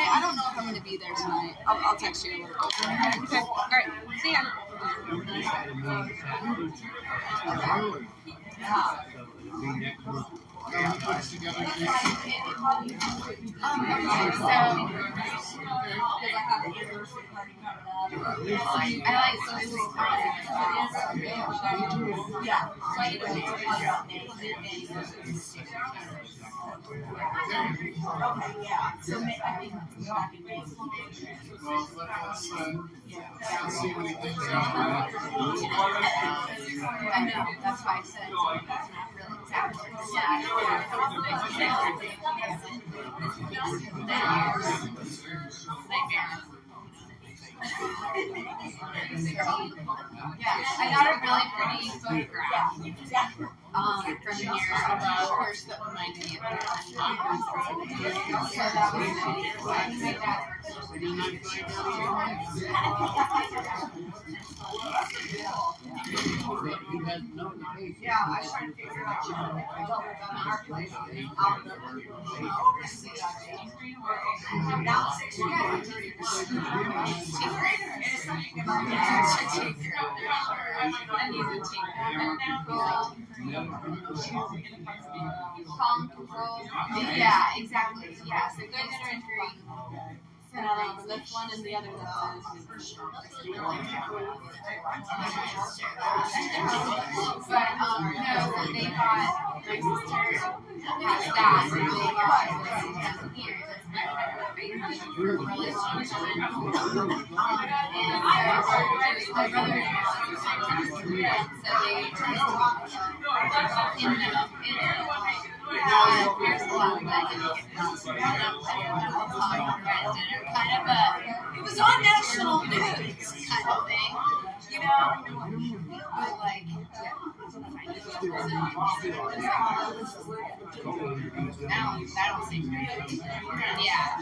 I don't know if I'm going to be there tonight. I'll text you a little bit. Okay. All right. See ya. See what he thinks. I know. That's why I said that's not really exactly. Yeah, I got a really pretty photograph from here, of course, that reminded me of that. So that was nice. I can make that Yeah, I was trying to figure out our place. Oversee now 6 years. It's something about calm control. Yeah, exactly. Yeah, so good imagery. This one and the other one. But no, so they got my sister has that, and they got here. My brother-in-law, so they there's a lot of that. Kind of a, it was on national news kind of thing, you know, but like, now that don't seem right. Yeah.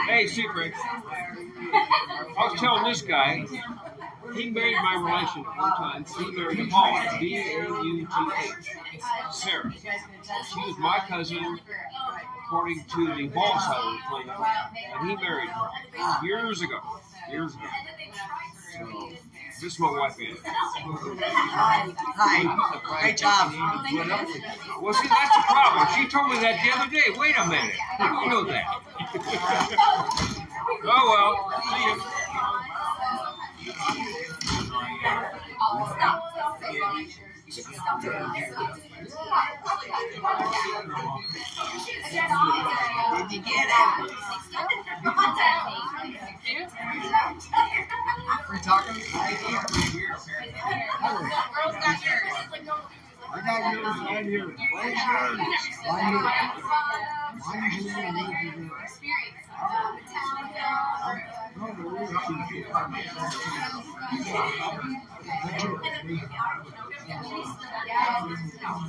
Hey, Secret. I was telling this guy, he married my relation at one time. He married a Bauth, B-A-U-T-H, Sarah. She was my cousin, according to the Ball side of the claim, and he married her years ago. So, this is my wife, Ann. Hi. Great job. Well, see, that's the problem. She told me that the other day. Wait a minute. You know that. Oh, well. See you. Did you get it? Free tacos? I got yours right here. Where's yours? Right here. Mine's here.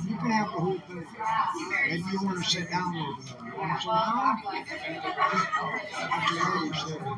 You can have the whole thing. Maybe you want to sit down over there. You want to sit down?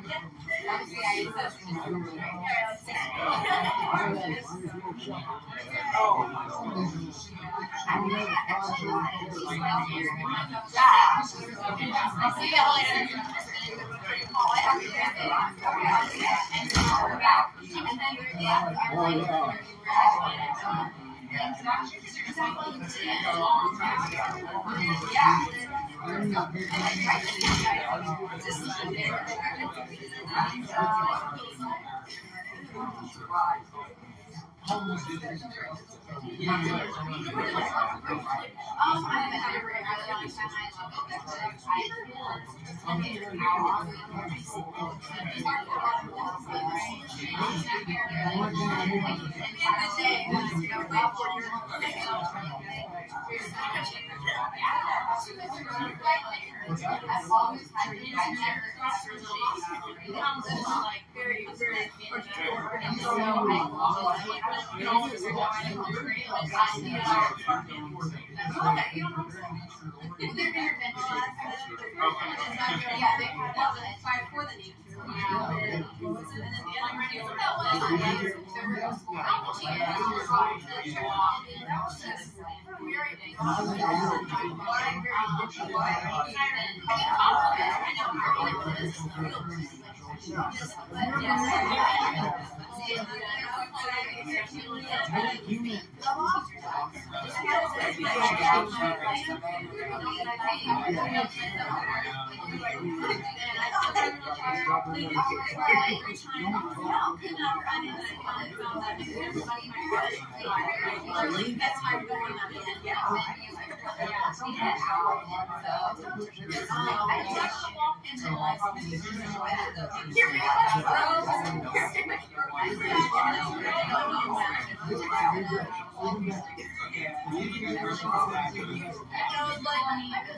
I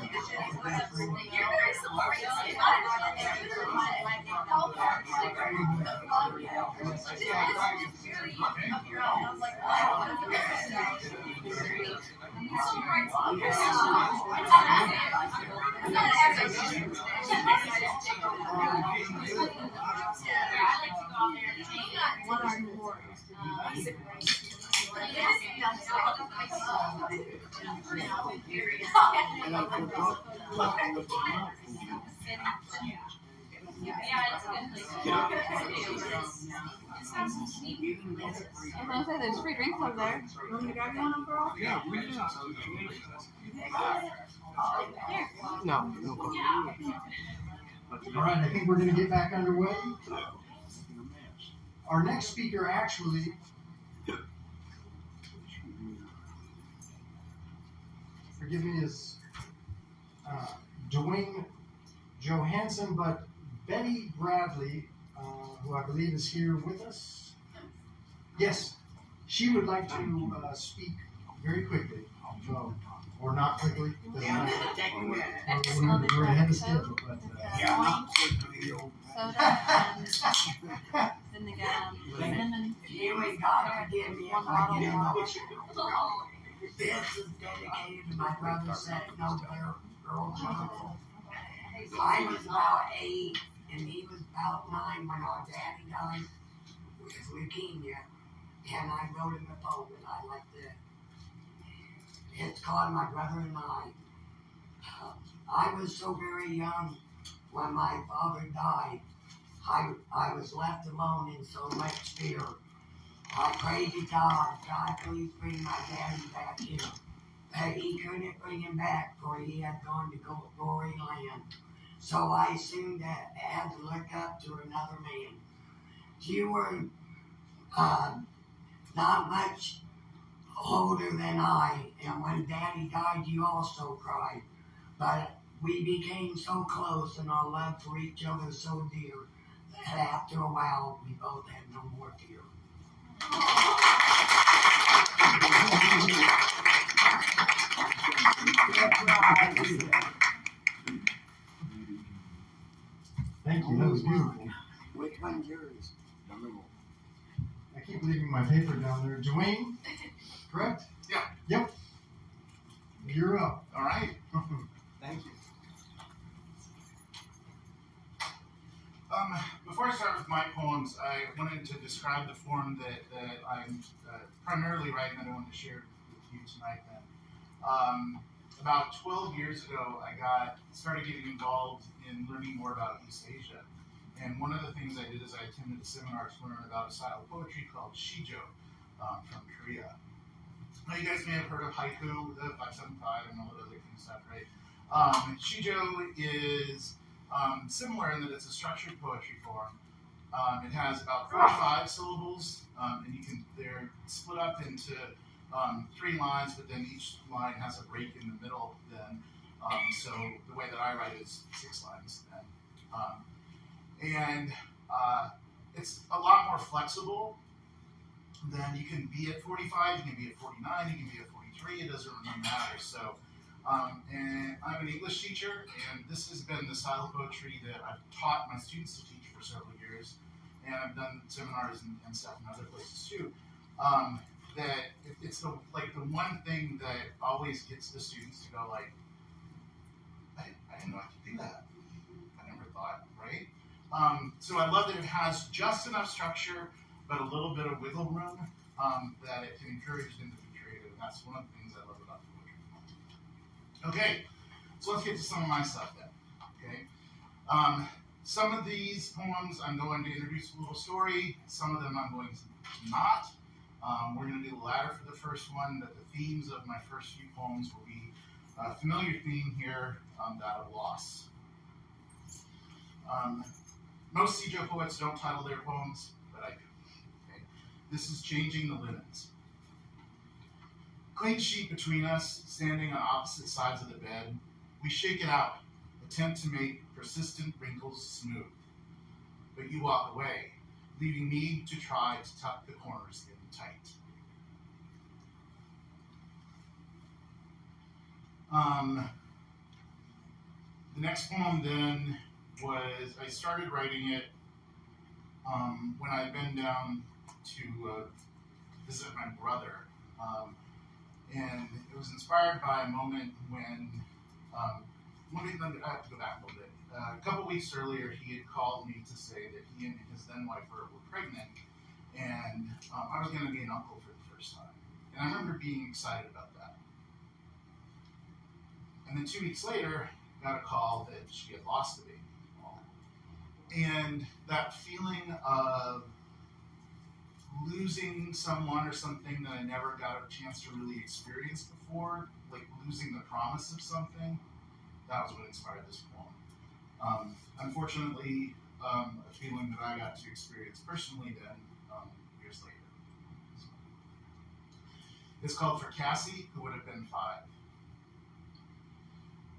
was gonna say there's free drinks over there. You want me to grab you one, Uncle Earl? Yeah, we do. No. All right, I think we're going to get back underway. Our next speaker actually forgive me, is Dwayne Johansen, but Betty Bradley, who I believe is here with us. Yes, she would like to speak very quickly. Or not quickly. Doesn't matter. We're ahead of schedule, but Soda and vinegar, cinnamon. Anyway, God forgive me One if I get bottle. emotional. This is dedicated to my brothers that know their Earl Johnson. I was about 8 and he was about 9 when our daddy died with leukemia. And I wrote in the poem that I like to. It's called My Brother and I. I was so very young when my father died. I was left alone in so much fear. I prayed to God, God, please bring my daddy back here. But he couldn't bring him back, for he had gone to glory land. So I assumed that I had to look up to another man. You were not much older than I, and when Daddy died, you also cried. But we became so close, and our love for each other so dear, that after a while, we both had no more fear. thank you, that was beautiful. Which one's yours? I keep leaving my paper down there. Dwayne, correct? Yeah. Yep. You're up. All right. Thank you. Before I start with my poems, I wanted to describe the form that I'm primarily writing that I wanted to share with you tonight. Then, about 12 years ago, I started getting involved in learning more about East Asia. And one of the things I did is I attended a seminar to learn about a style of poetry called Shijo from Korea. Now, you guys may have heard of haiku, the 575, and all that other kind of stuff, right? Shijo is similar in that it's a structured poetry form. It has about 45 syllables, and they're split up into 3 lines, but then each line has a break in the middle. Then, so the way that I write is 6 lines. Then, it's a lot more flexible. Then you can be at 45, you can be at 49, you can be at 43. It doesn't really matter. So. And I'm an English teacher, and this has been the style of poetry that I've taught my students to teach for several years, and I've done seminars and stuff in other places too. That it's the one thing that always gets the students to go like, I didn't know I could do that. I never thought, right? So I love that it has just enough structure, but a little bit of wiggle room that it can encourage them to be creative. And that's one of the things I love about poetry. Okay, so let's get to some of my stuff then. Okay, some of these poems I'm going to introduce a little story. Some of them I'm going to not. We're going to do the latter for the first one, but the themes of my first few poems will be a familiar theme here, that of loss. Most Sijo poets don't title their poems, but I do. Okay. This is Changing the Linens. Clean sheet between us, standing on opposite sides of the bed. We shake it out, attempt to make persistent wrinkles smooth. But you walk away, leaving me to try to tuck the corners in tight. The next poem then was, I started writing it when I'd been down to visit my brother. And it was inspired by a moment when, I have to go back a little bit. A couple weeks earlier, he had called me to say that he and his then wife were pregnant, and I was going to be an uncle for the first time. And I remember being excited about that. And then 2 weeks later, got a call that she had lost the baby. And that feeling of losing someone or something that I never got a chance to really experience before, like losing the promise of something, that was what inspired this poem. Unfortunately, a feeling that I got to experience personally then, years later. It's called For Cassie, Who Would Have Been 5.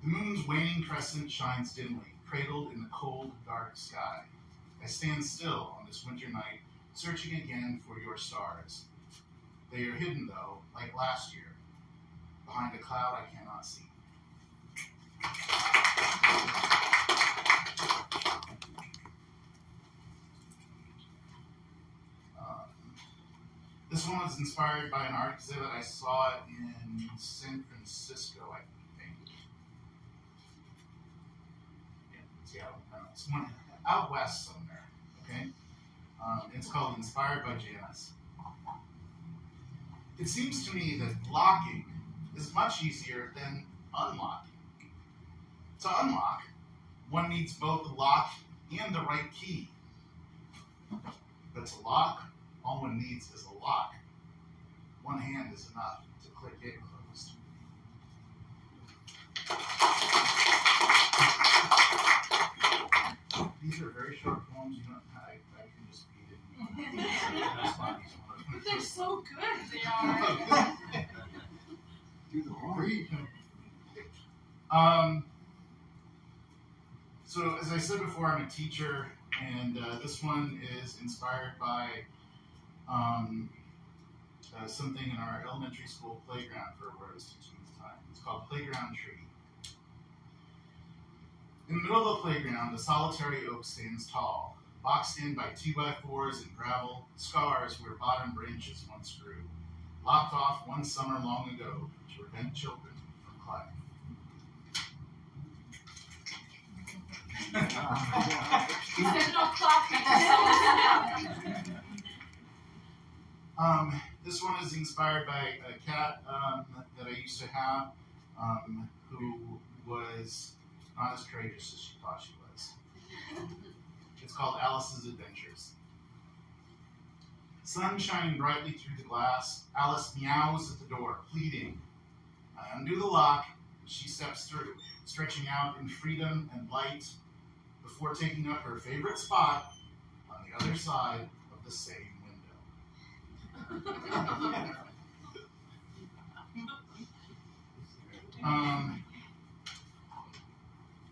The moon's waning crescent shines dimly, cradled in the cold, dark sky. I stand still on this winter night, searching again for your stars. They are hidden, though, like last year, behind a cloud I cannot see. This one was inspired by an art exhibit I saw in San Francisco, I think. Yeah, it's one out west somewhere, okay? It's called Inspired by Janice. It seems to me that locking is much easier than unlocking. To unlock, one needs both the lock and the right key. But to lock, all one needs is a lock. One hand is enough to click it closed. These are very short poems. You don't. I can just beat it. They're so good. They are. Do the read. So as I said before, I'm a teacher, and this one is inspired by something in our elementary school playground for where I was teaching at the time. It's called Playground Tree. In the middle of the playground, a solitary oak stands tall, boxed in by 2x4s and gravel, scars where bottom branches once grew, lopped off one summer long ago to prevent children from climbing. There's no clapping. This one is inspired by a cat that I used to have, who was not as courageous as she thought she was. It's called Alice's Adventures. Sun shining brightly through the glass, Alice meows at the door, pleading. I undo the lock, and she steps through, stretching out in freedom and light, before taking up her favorite spot on the other side of the same window.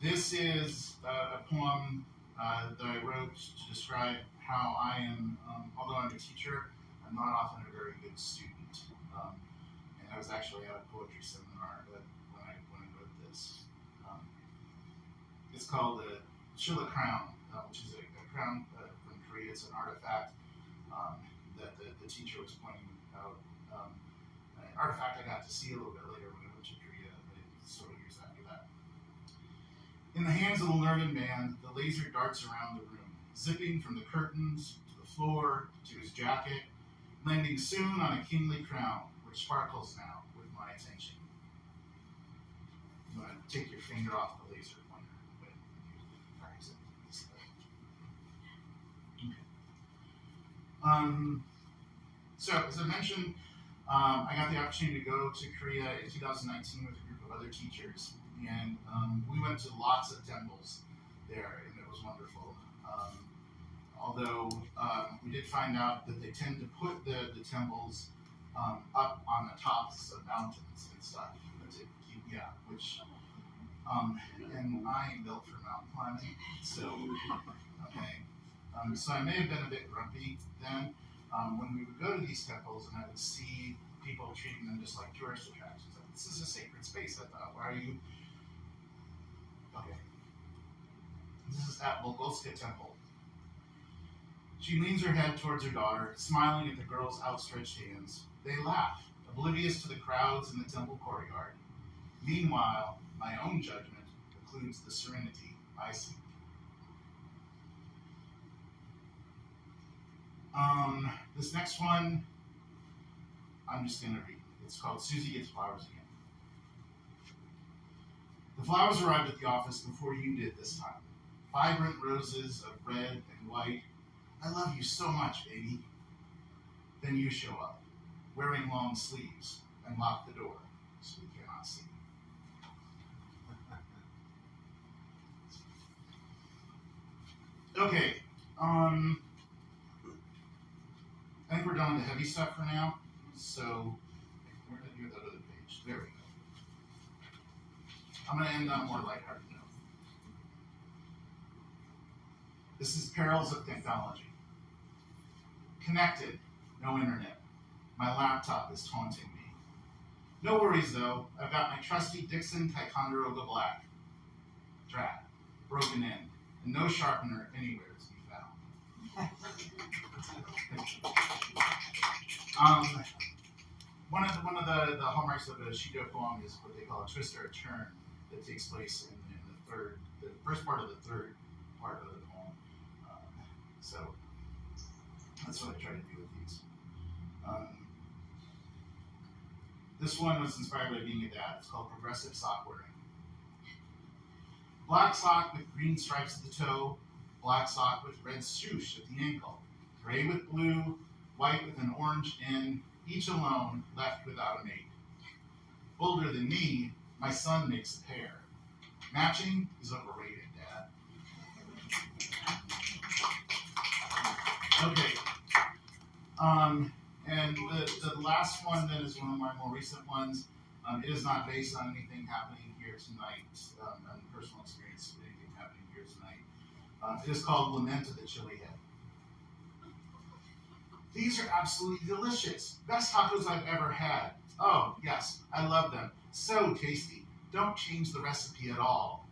This is a poem that I wrote to describe how I am, although I'm a teacher, I'm not often a very good student. And I was actually at a poetry seminar when I wrote this. It's called the Shilla Crown, which is a crown from Korea. It's an artifact that the teacher was pointing out. An artifact I got to see a little bit later when I went to Korea, sort of years after that. In the hands of the learned man, the laser darts around the room, zipping from the curtains to the floor to his jacket, landing soon on a kingly crown, which sparkles now with my attention. You want to take your finger off the laser pointer when you practice it. Okay. So, as I mentioned, I got the opportunity to go to Korea in 2019 with a group of other teachers, and we went to lots of temples there, and it was wonderful. Although we did find out that they tend to put the temples up on the tops of mountains and stuff. Which, and I am built for mountain climbing, so, okay. So I may have been a bit grumpy then. When we would go to these temples and I would see people treating them just like tourist attractions. Like, this is a sacred space, I thought. Why are you? Okay. This is at Bolgolska Temple. She leans her head towards her daughter, smiling at the girl's outstretched hands. They laugh, oblivious to the crowds in the temple courtyard. Meanwhile, my own judgment includes the serenity I seek. This next one, I'm just going to read. It's called Susie Gets Flowers Again. The flowers arrived at the office before you did this time. Vibrant roses of red and white. I love you so much, baby. Then you show up, wearing long sleeves, and lock the door so we cannot see. Okay, I think we're done with the heavy stuff for now. So, where did I do that other page? There we go. I'm going to end on a more lighthearted note. This is Perils of Technology. Connected, no internet. My laptop is taunting me. No worries though, I've got my trusty Dixon Ticonderoga Black. Drat, broken in, and no sharpener anywhere to be found. One of the hallmarks of a Shido poem is what they call a twist or a turn that takes place in the first part of the third part of the poem. So that's what I try to do with these. This one was inspired by being a dad. It's called Progressive Sock Wearing. Black sock with green stripes at the toe, black sock with red swoosh at the ankle, gray with blue, white with an orange end, each alone, left without a mate. Older than me, my son makes a pair. Matching is overrated, Dad. Okay. And the last one then is one of my more recent ones. It is not based on anything happening here tonight, on personal experience with anything happening here tonight. It is called Lament of the Chili Head. These are absolutely delicious. Best tacos I've ever had. Oh, yes, I love them. So tasty. Don't change the recipe at all.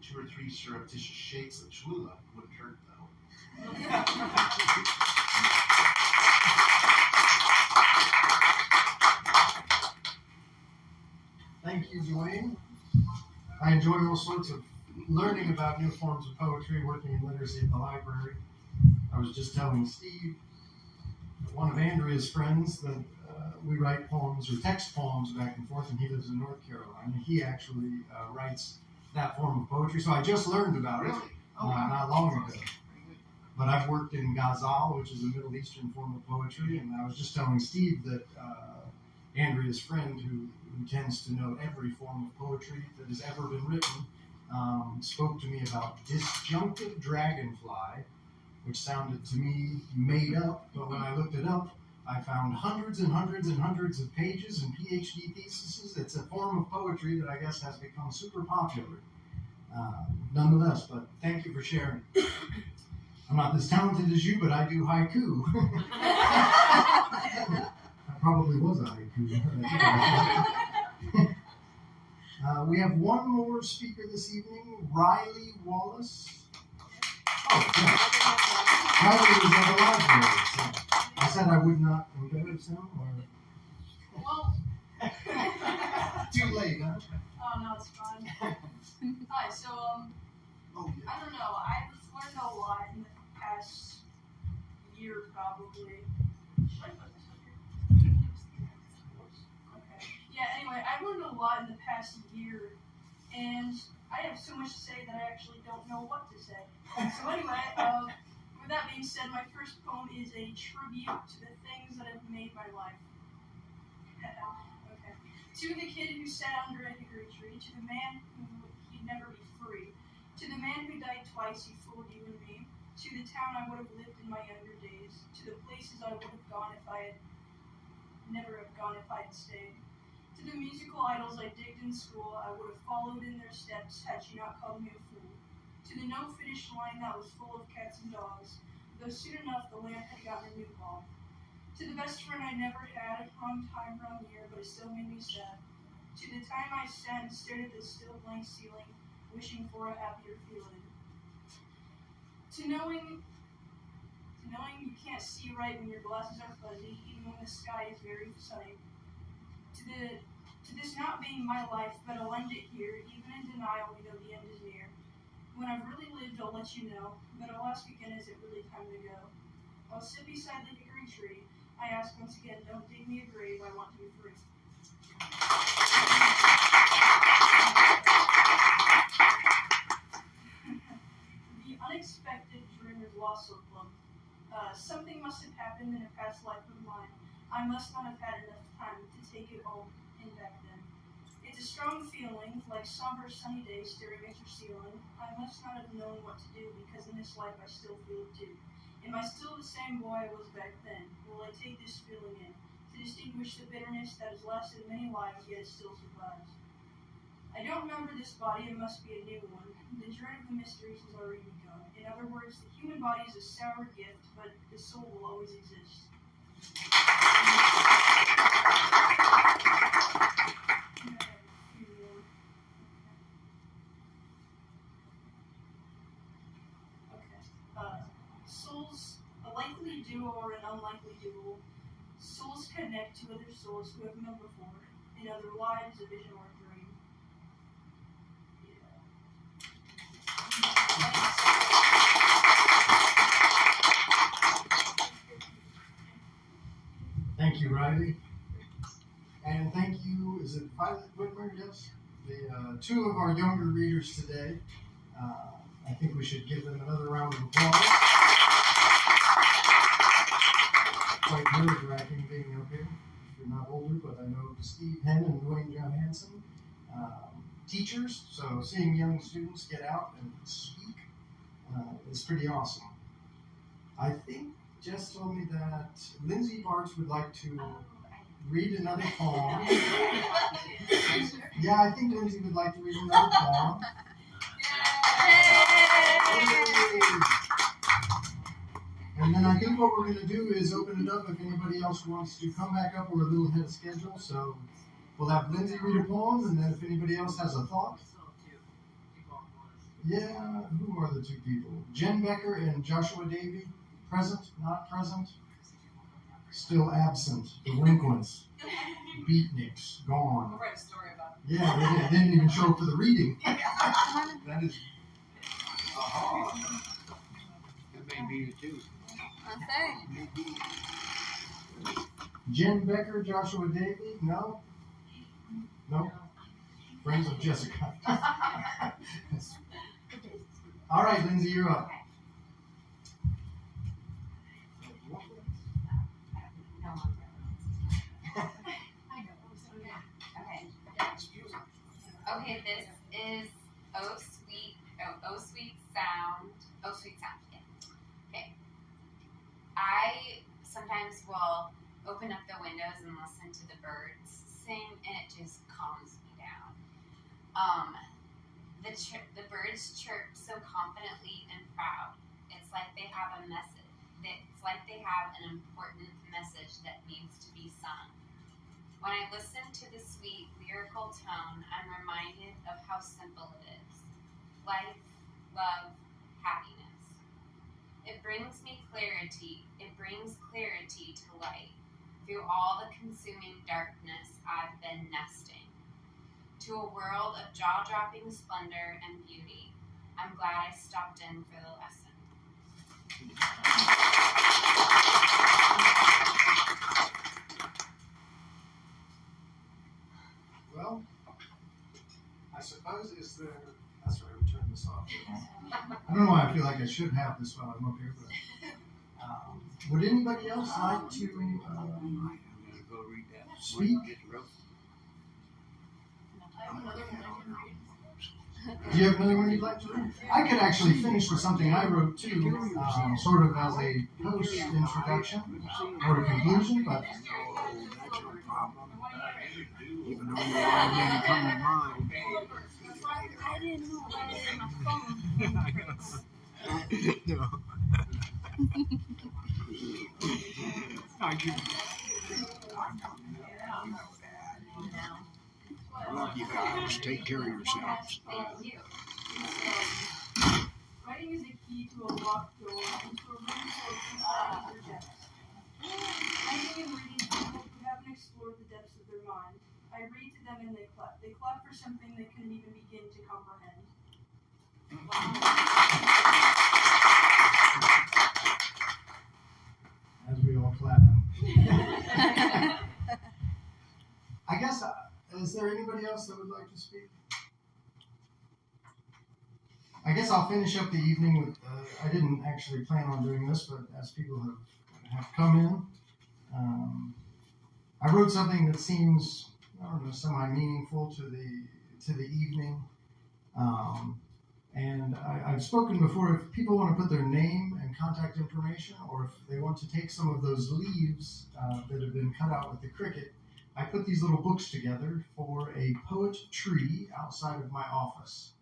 2 or 3 surreptitious shakes of Cholula wouldn't hurt, though. Thank you, Dwayne. I enjoy all sorts of learning about new forms of poetry, working in literacy at the library. I was just telling Steve, one of Andrea's friends, that we write poems or text poems back and forth, and he lives in North Carolina. He actually writes that form of poetry, so I just learned about it not long ago. But I've worked in ghazal, which is a Middle Eastern form of poetry, and I was just telling Steve that Andrea's friend, who tends to know every form of poetry that has ever been written, spoke to me about disjunctive dragonfly, which sounded to me made up, but when I looked it up, I found hundreds and hundreds and hundreds of pages and PhD theses. It's a form of poetry that I guess has become super popular. Nonetheless, but thank you for sharing. I'm not as talented as you, but I do haiku. I probably was a haiku. We have one more speaker this evening, Riley Wallace. Oh, yes. Riley was at the library, so I said I would not embarrass him, or... Well... Too late, huh? Oh, no, it's fine. Hi, so, I don't know, I've learned a lot in the past year, probably. Should I put this up here? Okay. Yeah, anyway, I've learned a lot in the past year, and I have so much to say that I actually don't know what to say. So anyway, with that being said, my first poem is a tribute to the things that have made my life. Okay. To the kid who sat under a hickory tree, to the man who he'd never be free, to the man who died twice, he fooled you and me, to the town I would have lived in my younger days, to the places I would have gone if I had never have gone if I had stayed. To the musical idols I digged in school, I would have followed in their steps had she not called me a fool. To the no finish line that was full of cats and dogs, though soon enough the lamp had gotten a new bulb. To the best friend I never had, wrong time, wrong year, but it still made me sad. To the time I sat and stared at the still blank ceiling, wishing for a happier feeling. To knowing you can't see right when your glasses are fuzzy, even when the sky is very sunny. To this not being my life, but I'll end it here, even in denial, we know the end is near. When I've really lived, I'll let you know, but I'll ask again, is it really time to go? I'll sit beside the hickory tree. I ask once again, don't dig me a grave, I want to be free. The Unexpected Dreamer's Lost Soul Club. Something must have happened in a past life of mine. I must not have had enough time to take it all in back then. It's a strong feeling, like somber sunny days staring at your ceiling. I must not have known what to do, because in this life I still feel it too. Am I still the same boy I was back then? Will I take this feeling in, to distinguish the bitterness that has lasted many lives, yet it still survives? I don't remember this body, it must be a new one. The dread of the mysteries has already begun. In other words, the human body is a sour gift, but the soul will always exist. Souls, a likely duo or an unlikely duo. Souls connect to other souls who have met before, in other lives, a vision or a dream. Thank you, Riley. And thank you, is it Violet Whitmer? Yes? The two of our younger readers today. I think we should give them another round of applause. Quite nerve-wracking being up here. If you're not older, but I know Steve, Henn, and Dwayne Johansen, teachers, so seeing young students get out and speak is pretty awesome. I think Jess told me that Lindsay Bartz would like to read another poem. Yeah, I think Lindsay would like to read another poem. And then I think what we're going to do is open it up if anybody else wants to come back up. We're a little ahead of schedule, so we'll have Lindsay read a poem, and then if anybody else has a thought. Yeah, who are the two people? Jen Becker and Joshua Davey. Present, not present. Still absent. Delinquents. Beatniks. Gone. We'll write a story about it. Yeah, they didn't even show up for the reading. That is... That may be it too. Jen Becker, Joshua Davey? No? No? Friends of Jessica. All right, Lindsay, you're up. Okay, this is Oh Sweet Sound. Yeah. Okay. I sometimes will open up the windows and listen to the birds sing, and it just calms me down. The birds chirp so confidently and proud. It's like they have a message. It's like they have an important message that needs to be sung. When I listen to the sweet, lyrical tone, I'm reminded of how simple it is. Life, love, happiness. It brings me clarity. It brings clarity to light through all the consuming darkness I've been nesting. To a world of jaw-dropping splendor and beauty. I'm glad I stopped in for the lesson. Well, I suppose that's right, we turn this off. I don't know why I feel like I should have this while I'm up here, but would anybody else like to speak? Do you have another one you'd like to read? I could actually finish with something I wrote too, sort of as a post-introduction or a conclusion, but... Even though you didn't come to mind. I didn't know about it in my phone. No. I love you guys. Take care of yourselves. Thank you. themselves. Writing is a key to a locked door and to a room full of deeper depths. Writing and reading to people who haven't explored the depths of their mind. I read to them and they clap. They clap for something they couldn't even begin to comprehend. As we all clap. I guess, is there anybody else that would like to speak? I guess I'll finish up the evening with, I didn't actually plan on doing this, but as people have come in, I wrote something that seems, I don't know, semi-meaningful to the evening. And I've spoken before, if people want to put their name and contact information, or if they want to take some of those leaves that have been cut out with the cricket, I put these little books together for a poet tree outside of my office.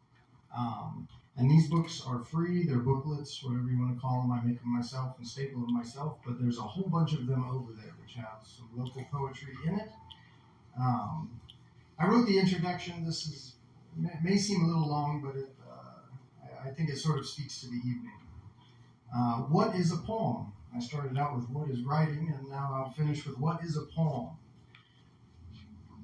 And these books are free, they're booklets, whatever you want to call them. I make them myself and staple them myself, but there's a whole bunch of them over there which have some local poetry in it. I wrote the introduction. This may seem a little long, but I think it sort of speaks to the evening. What is a poem? I started out with what is writing, and now I'll finish with what is a poem.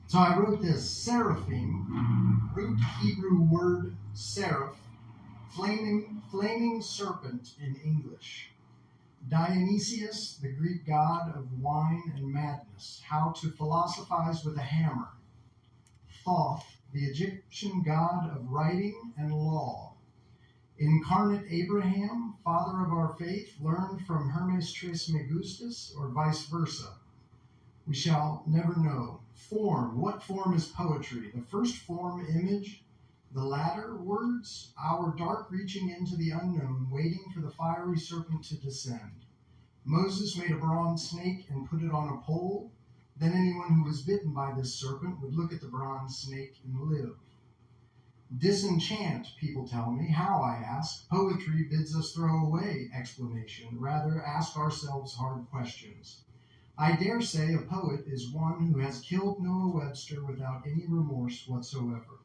So I wrote this: seraphim, root Hebrew word seraph, flaming serpent in English. Dionysius, the Greek god of wine and madness, how to philosophize with a hammer. Thoth, the Egyptian god of writing and law. Incarnate Abraham, father of our faith, learned from Hermes Trismegistus, or vice versa. We shall never know. Form. What form is poetry? The first form, image. The latter, words. Our dark reaching into the unknown, waiting for the fiery serpent to descend. Moses made a bronze snake and put it on a pole. Then anyone who was bitten by this serpent would look at the bronze snake and live. Disenchant, people tell me. How, I ask? Poetry bids us throw away explanation, rather ask ourselves hard questions. I dare say a poet is one who has killed Noah Webster without any remorse whatsoever.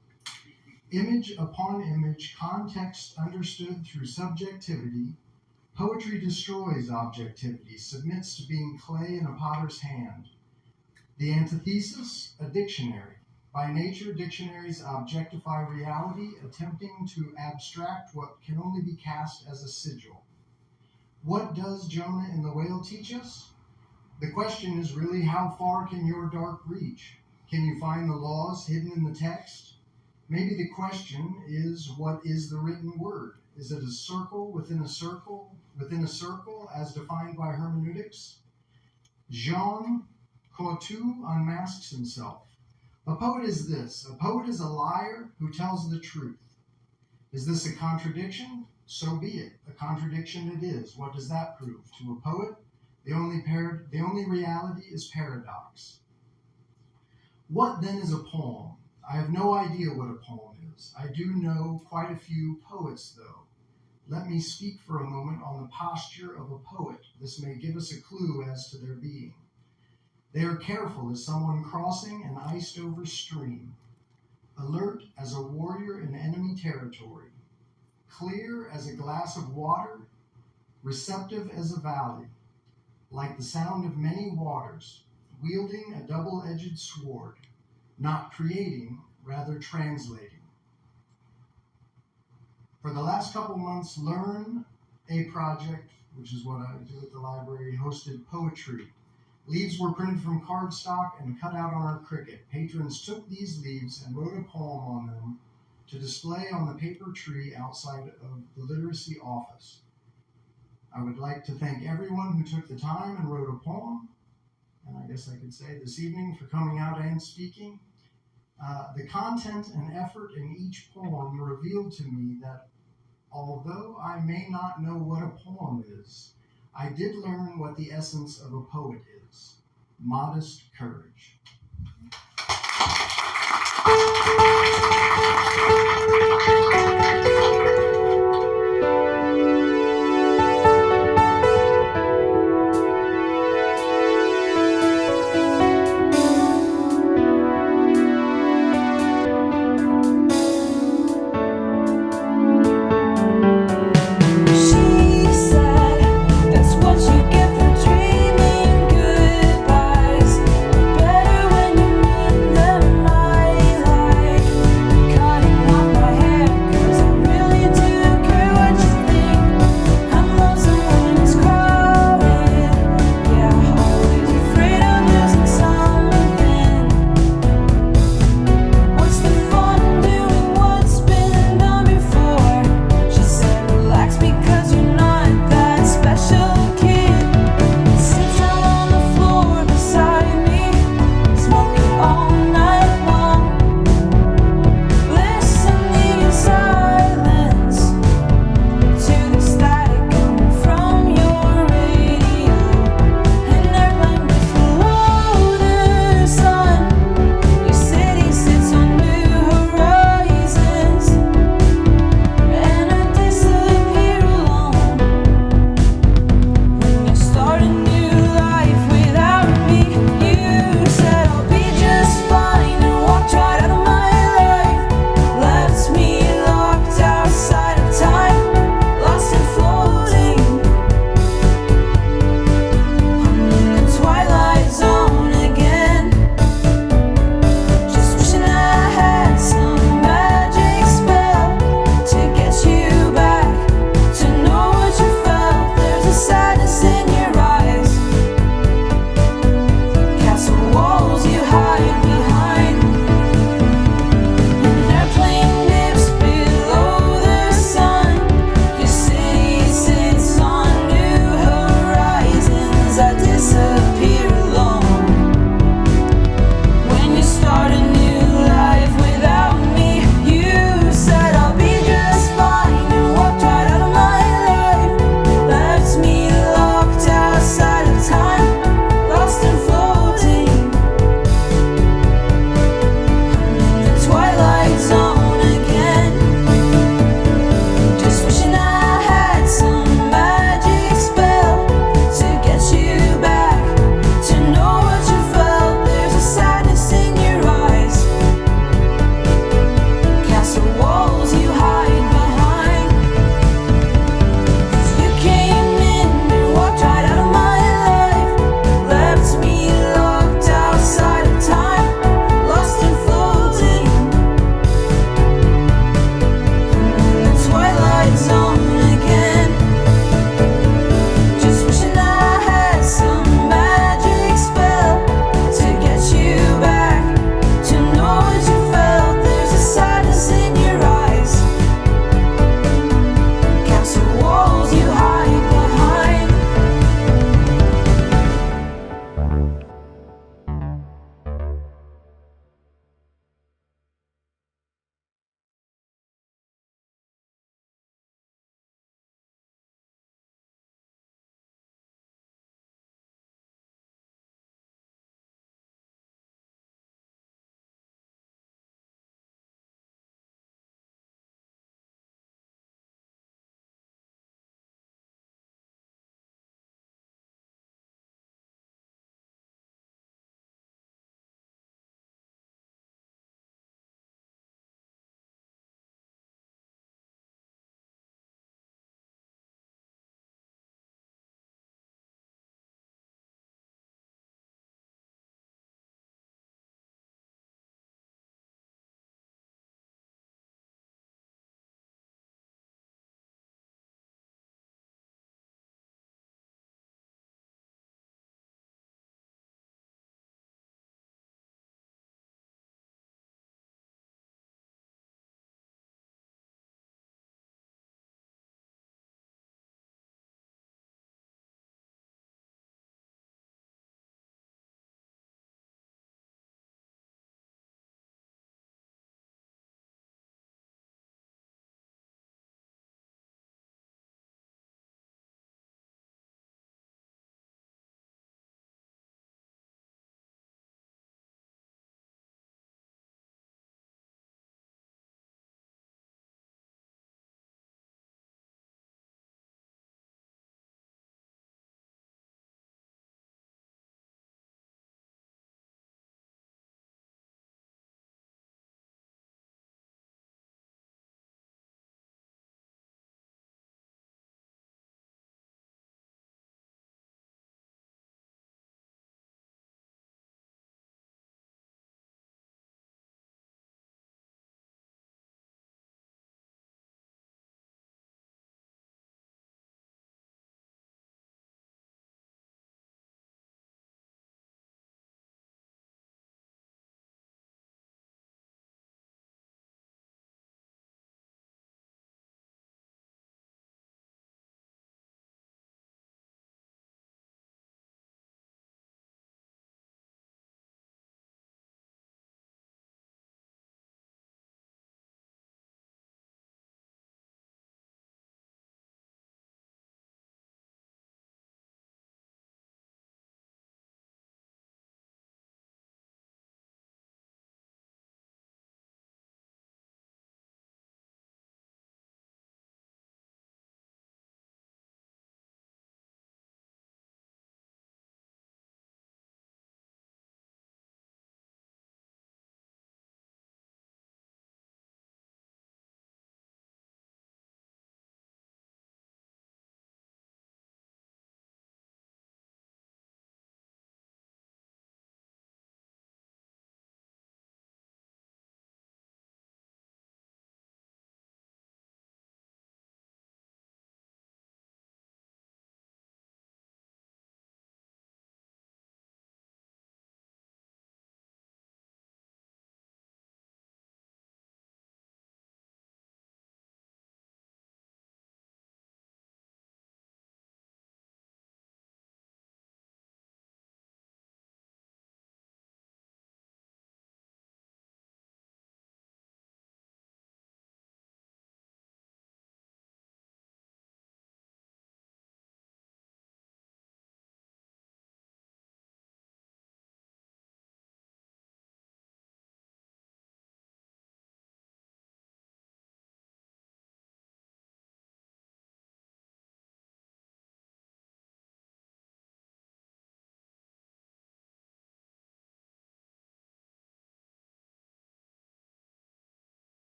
Image upon image, context understood through subjectivity, poetry destroys objectivity, submits to being clay in a potter's hand. The antithesis, a dictionary. By nature, dictionaries objectify reality, attempting to abstract what can only be cast as a sigil. What does Jonah and the whale teach us? The question is really, how far can your dark reach? Can you find the laws hidden in the text? Maybe the question is, what is the written word? Is it a circle within a circle within a circle as defined by hermeneutics? Jean Cocteau unmasks himself. A poet is this. A poet is a liar who tells the truth. Is this a contradiction? So be it. A contradiction it is. What does that prove? To a poet, the only reality is paradox. What then is a poem? I have no idea what a poem is. I do know quite a few poets, though. Let me speak for a moment on the posture of a poet. This may give us a clue as to their being. They are careful as someone crossing an iced-over stream, alert as a warrior in enemy territory, clear as a glass of water, receptive as a valley, like the sound of many waters, wielding a double-edged sword, not creating, rather translating. For the last couple months, Learn a Project, which is what I do at the library, hosted poetry. Leaves were printed from cardstock and cut out on our cricket. Patrons took these leaves and wrote a poem on them to display on the paper tree outside of the literacy office. I would like to thank everyone who took the time and wrote a poem, and I guess I could say this evening, for coming out and speaking. The content and effort in each poem revealed to me that although I may not know what a poem is, I did learn what the essence of a poet is: modest courage.